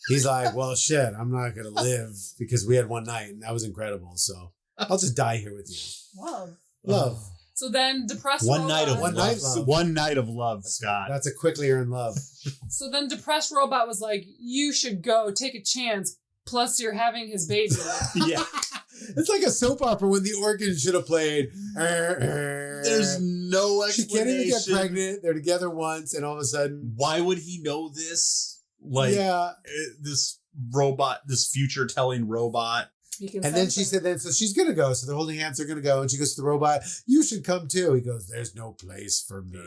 he's like, well, shit, I'm not going to live because we had one night and that was incredible. So I'll just die here with you. Love.
So then depressed
One night of
robot.
love.
One night of love, Scott.
That's a quickly earned love.
So then depressed robot was like, you should go, take a chance. Plus you're having his baby.
Yeah.
It's like a soap opera when the organ should have played.
There's no
She
explanation.
can't even get pregnant. They're together once and all of a sudden.
Why would he know this? Like
Yeah.
this robot, this future telling robot.
He can
And then
sense
she
it.
said, then so she's going to go. So they're holding hands. They're going to go. And she goes to the robot. You should come too. He goes, there's no place for me.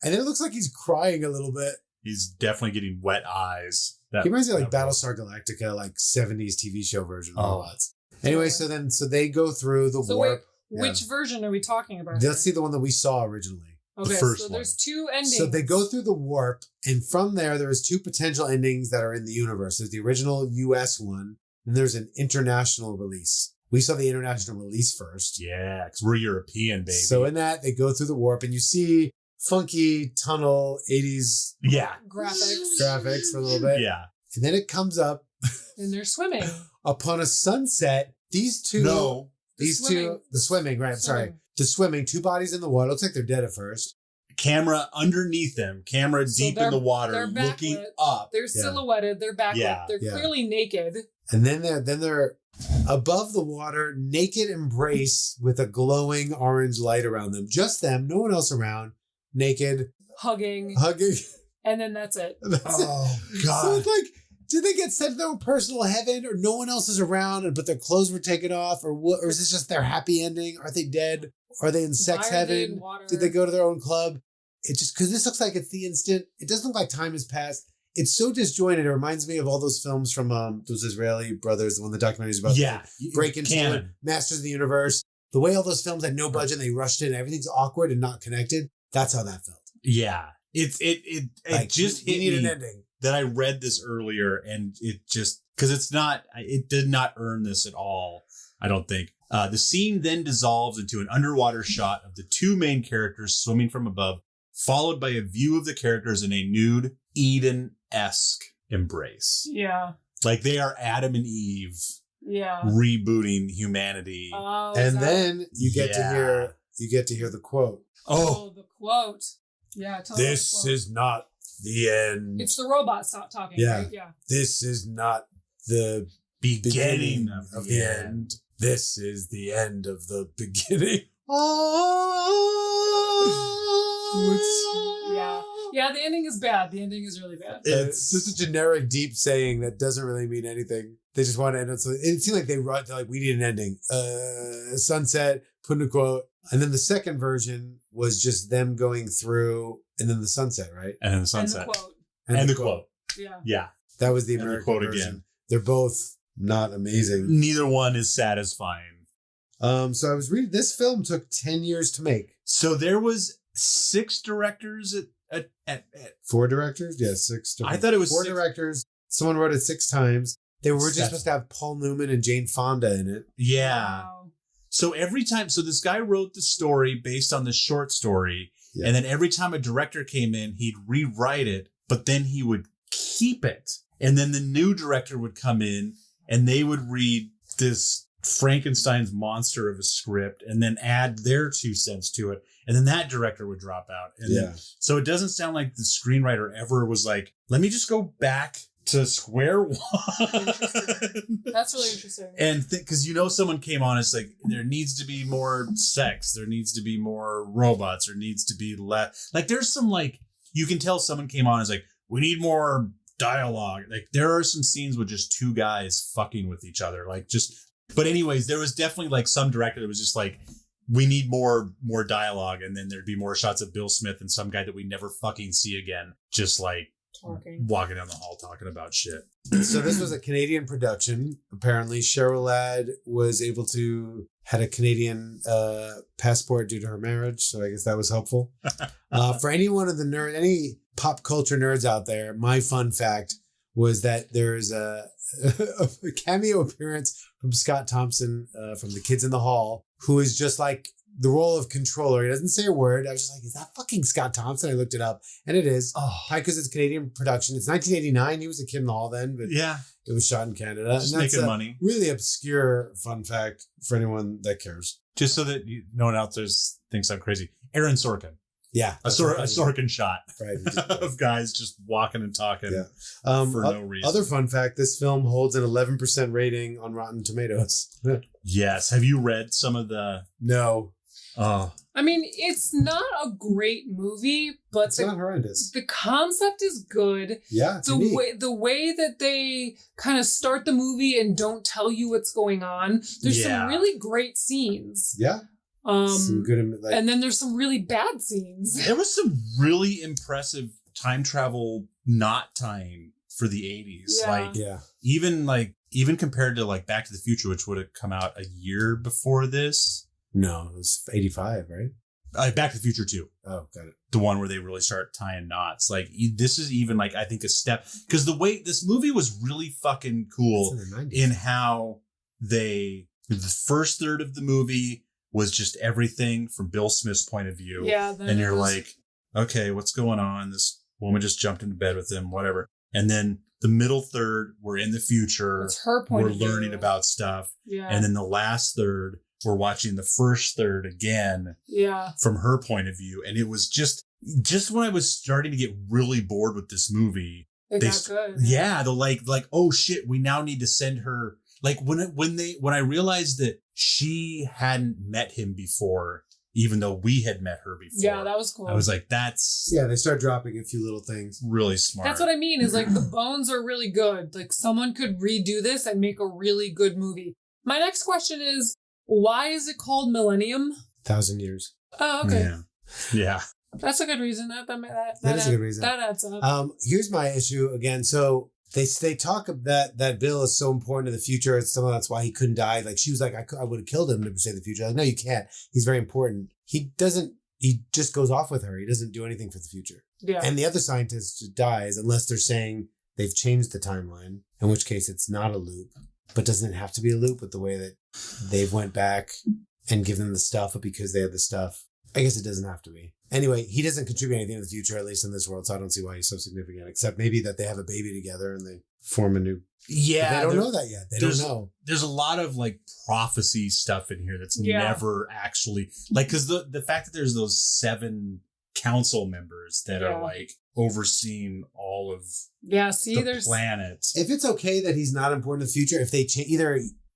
And then it looks like he's crying a little bit.
He's definitely getting wet eyes.
He reminds me of like
that
Battlestar Galactica, like 70s TV show version of
Oh.
robots. Anyway, so they go through the
So
warp.
wait, which version are we talking about?
Let's see the one that we saw originally.
Okay,
first
so
one.
there's two endings.
So they go through the warp, and from there's two potential endings that are in the universe. There's the original US one, and there's an international release. We saw the international release first.
Yeah, because we're European, baby.
So in that, they go through the warp, and you see funky tunnel 80s
yeah.
graphics.
for a little bit.
Yeah.
And then it comes up
And they're swimming.
upon a sunset. These two,
No.
these
swimming.
the swimming, right? I'm sorry.
Swimming.
The swimming, two bodies in the water. Looks like they're dead at first.
Camera underneath them. Camera
So
deep
they're-
in the water,
they're
looking
backlit.
up.
They're
Yeah.
silhouetted. They're backlit.
Yeah.
They're
Yeah.
clearly naked.
And then they're above the water, naked embrace with a glowing orange light around them. Just them, no one else around. Naked,
Hugging.
hugging.
And then that's it.
That's
Oh,
it.
God.
So it's like, did they get sent to their own personal heaven, or no one else is around, but their clothes were taken off, or what? Or is this just their happy ending? Are they dead? Are they in sex
Why are they
heaven?
in water?
Did they go to their own club? It just because this looks like it's the instant. It doesn't look like time has passed. It's so disjointed. It reminds me of all those films from those Israeli brothers, the one the documentary is about.
Yeah.
Break into
Canon.
Masters of the Universe. The way all those films had no budget, they rushed in, everything's awkward and not connected. That's how that felt.
Yeah. It
Like,
just
we
hit
need
me
an ending.
that I read this earlier and it just, because it did not earn this at all, I don't think. The scene then dissolves into an underwater shot of the two main characters swimming from above, followed by a view of the characters in a nude Eden-esque embrace.
Yeah.
Like they are Adam and Eve
Yeah.
rebooting humanity.
Oh, is
And
that-
then you get to hear the quote.
Oh, the quote. Yeah. Tell me the
This
quote.
is not the end.
It's the robot stop talking,
Yeah.
right? Yeah.
This is not the
beginning
of the end. This is the end of the beginning.
Yeah. Yeah, the ending is bad. The ending is really bad.
It's just a generic deep saying that doesn't really mean anything. They just want to end it. So it seemed like they're like, we need an ending. Sunset, put in a quote. And then the second version was just them going through and then the sunset, right?
And the
And the
sunset.
quote.
And the quote.
Yeah.
Yeah.
That was the
And the
American
quote
version.
again.
They're both not amazing.
Neither one is satisfying.
So I was reading, this film took 10 years to make.
So there was 6 directors at
4 directors? Yeah, 6.
I thought it was
4
6.
directors. Someone wrote it 6 times. They were just
That's-
supposed to have Paul Newman and Jane Fonda in it.
Yeah.
Wow.
So every time, so this guy wrote the story based on the short story.
Yeah.
And then every time a director came in, he'd rewrite it, but then he would keep it. And then the new director would come in and they would read this Frankenstein's monster of a script and then add their 2 cents to it. And then that director would drop out. And then, so it doesn't sound like the screenwriter ever was like, let me just go back to square one.
That's really interesting.
And because someone came on, it's like, there needs to be more sex. There needs to be more robots. There needs to be less. Like, there's some, like, you can tell someone came on and is like, we need more dialogue. Like, there are some scenes with just 2 guys fucking with each other. Like, just, but anyways, there was definitely like some director that was just like, we need more dialogue. And then there'd be more shots of Bill Smith and some guy that we never fucking see again. Just like walking down the hall talking about shit.
So this was a Canadian production. Apparently Cheryl Ladd was able to had a Canadian passport due to her marriage. So I guess that was helpful. For any one of the any pop culture nerds out there, my fun fact was that there's a cameo appearance from Scott Thompson from The Kids in the Hall, who is just like the role of controller. He doesn't say a word. I was just like, is that fucking Scott Thompson? I looked it up, and it is. Probably because it's Canadian production. It's 1989. He was a kid in the hall then, but
yeah,
it was shot in Canada.
Just
and that's
making money.
Really obscure fun fact for anyone that cares.
Just so that no one else thinks I'm crazy. Aaron Sorkin.
Yeah.
A Sorkin shot
right,
of guys just walking and talking for no reason.
Other fun fact, this film holds an 11% rating on Rotten Tomatoes.
Yes. Have you read some of the...
No.
Oh.
I mean, it's not a great movie, but
it's not horrendous.
The concept is good.
Yeah,
the way that they kind of start the movie and don't tell you what's going on. There's some really great scenes.
Yeah. Some good,
and then there's some really bad scenes.
There was some really impressive time travel knot tying for the 80s. Even compared to like Back to the Future, which would have come out a year before this.
No, it was 85, right?
Back to the Future 2.
Oh, got it.
The one where they really start tying knots. Like, this is even like, I think a step, because the way this movie was really fucking cool in how the first third of the movie was just everything from Bill Smith's point of view.
Yeah.
And you're like, okay, what's going on? This woman just jumped into bed with him, whatever. And then the middle third, we're in the future.
It's her point of view.
We're learning about stuff.
Yeah.
And then the last third, we're watching the first third again.
Yeah.
From her point of view. And it was just when I was starting to get really bored with this movie.
It got good.
Yeah. They're like, oh shit, we now need to send her. Like when I realized that she hadn't met him before, even though we had met her before.
Yeah, that was cool.
I was like, that's...
Yeah, they start dropping a few little things.
Really smart.
That's what I mean, is like the bones are really good. Like someone could redo this and make a really good movie. My next question is, why is it called Millennium?
1,000 years.
Oh, okay.
Yeah.
That's a good reason. That
is a good reason.
That adds up.
Here's my issue again. So they talk of that Bill is so important to the future. It's something that's why he couldn't die. Like she was like, I would have killed him to save the future. Like, no, you can't. He's very important. He just goes off with her. He doesn't do anything for the future.
Yeah.
And the other scientist just dies unless they're saying they've changed the timeline, in which case it's not a loop. But doesn't it have to be a loop with the way that they've went back and given the stuff because they had the stuff? I guess it doesn't have to be. Anyway, he doesn't contribute anything to the future, at least in this world, so I don't see why he's so significant, except maybe that they have a baby together and they form a new...
Yeah.
But they don't know that yet. They don't know.
There's a lot of like prophecy stuff in here that's never actually... Like, because the fact that there's those 7 council members that are like overseeing all of the planet.
If it's okay that he's not important in the future, if they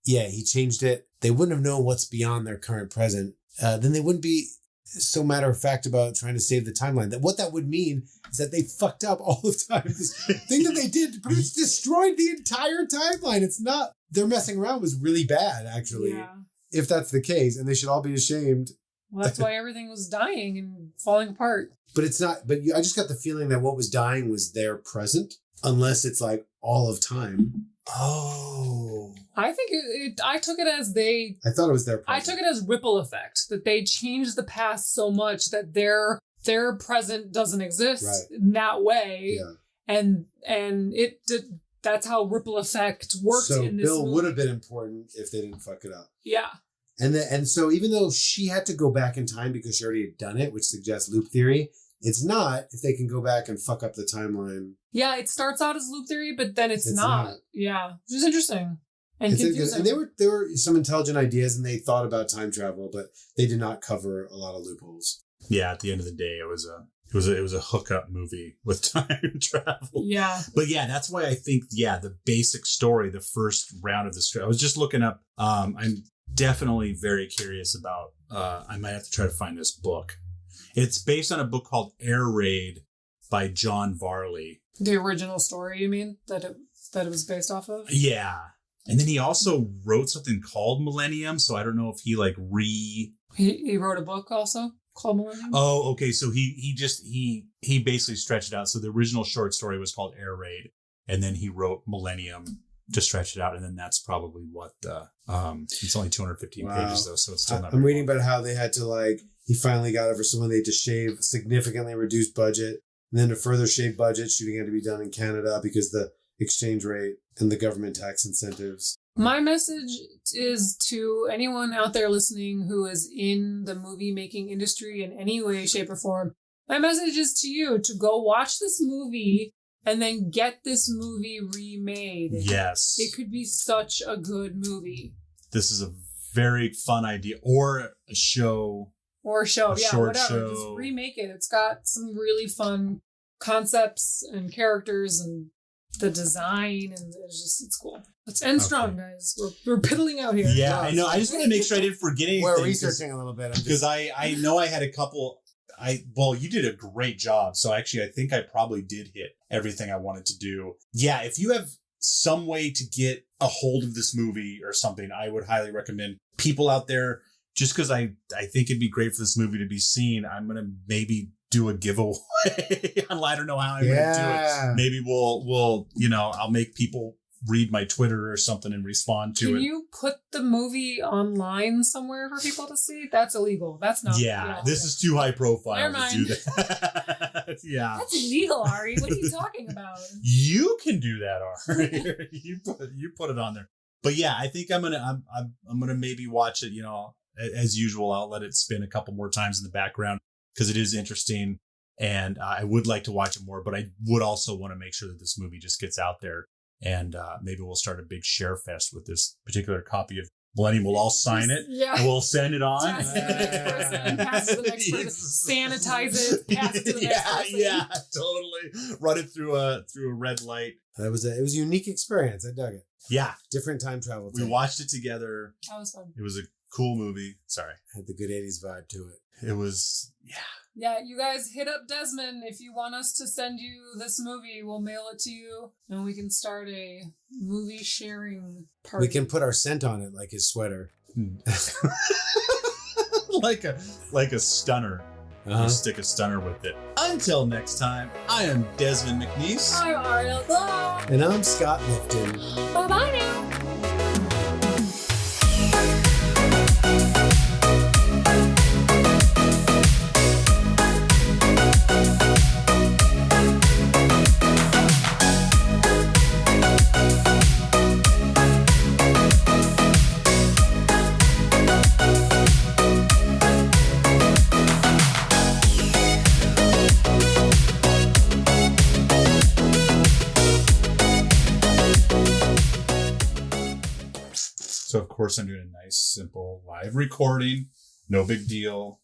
he changed it, they wouldn't have known what's beyond their current present, then they wouldn't be so matter of fact about trying to save the timeline. That what that would mean is that they fucked up all the time. This thing that they did pretty much destroyed the entire timeline. It's not, their messing around was really bad, actually.
Yeah.
If that's the case, and they should all be ashamed.
Well, that's why everything was dying and falling apart.
But it's not, I just got the feeling that what was dying was their present, unless it's like all of time. Oh.
I think I took it as
I thought it was their present.
I took it as ripple effect, that they changed the past so much that their present doesn't exist in that way. Yeah. And that's how ripple effect worked in this
Bill
movie.
would have been important if they didn't fuck it up.
Yeah.
And so even though she had to go back in time because she already had done it, which suggests loop theory, it's not if they can go back and fuck up the timeline.
Yeah, it starts out as loop theory, but then it's not. Yeah, which is interesting. and
It's
confusing.
and there were some intelligent ideas, and they thought about time travel, but they did not cover a lot of loopholes.
Yeah, at the end of the day, it was a hookup movie with time travel.
Yeah.
But yeah, that's why I think the basic story, the first round of the story. I was just looking up. I'm definitely very curious about. I might have to try to find this book. It's based on a book called Air Raid by John Varley.
The original story, you mean, that it was based off of?
Yeah. And then he also wrote something called Millennium. So I don't know if he like
He wrote a book also called Millennium?
Oh, okay. So he basically stretched it out. So the original short story was called Air Raid. And then he wrote Millennium to stretch it out. And then that's probably what it's only 215 pages though. So it's still not.
I'm reading about how they had to he finally got it for someone they had to shave, significantly reduced budget. And then to further shave budget, shooting had to be done in Canada because the exchange rate and the government tax incentives.
My message is to anyone out there listening who is in the movie making industry in any way, shape, or form. My message is to you to go watch this movie and then get this movie remade.
Yes.
It could be such a good movie.
This is a very fun idea. Or a show.
Or a show.
A
Yeah,
short
whatever.
show.
Just remake it. It's got some really fun concepts and characters and the design, and it's cool. Let's end strong, guys. We're piddling out here.
Yeah, I know. I just want to make sure I didn't forget anything.
We're researching a little bit.
Because I know I had a couple. You did a great job. So actually, I think I probably did hit everything I wanted to do. Yeah, if you have some way to get a hold of this movie or something, I would highly recommend people out there. Just because I think it'd be great for this movie to be seen, I'm gonna maybe do a giveaway. I don't know how I'm gonna do it. Maybe we'll I'll make people read my Twitter or something and respond to it.
Can you put the movie online somewhere for people to see? That's illegal. That's not.
Yeah, this is too high profile
Never
to
mind.
do that. Yeah.
That's illegal, Ari. What are you talking about?
You can do that, Ari. you put it on there. But yeah, I think I'm gonna maybe watch it, as usual. I'll let it spin a couple more times in the background because it is interesting. And I would like to watch it more, but I would also want to make sure that this movie just gets out there. And maybe we'll start a big share fest with this particular copy of Millennium. We'll all sign it.
Yeah.
And we'll send it on.
Pass it to the next person. Pass it to the next person. Sanitize it. Pass it to the next person.
Yeah, totally. Run it through a red light.
It was a unique experience. I dug it.
Yeah.
Different time travel.
We watched it together.
That was fun.
It was a cool movie. Sorry.
Had the good 80s vibe to it.
It was, yeah.
Yeah, you guys hit up Desmond if you want us to send you this movie. We'll mail it to you, and we can start a movie sharing party.
We can put our scent on it like his sweater.
like a stunner.
Uh-huh.
You stick a stunner with it. Until next time, I am Desmond McNeese.
I'm Ariel Glow.
And I'm Scott Lifton.
Bye-bye now.
So, of course, I'm doing a nice, simple live recording. No big deal.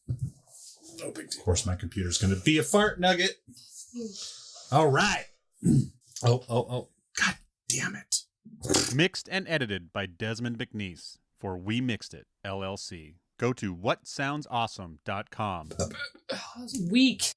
No big deal. Of course, my computer's going to be a fart nugget. All right. Oh. God damn it.
Mixed and edited by Desmond McNeese for We Mixed It, LLC. Go to whatsoundsawesome.com.
That was weak.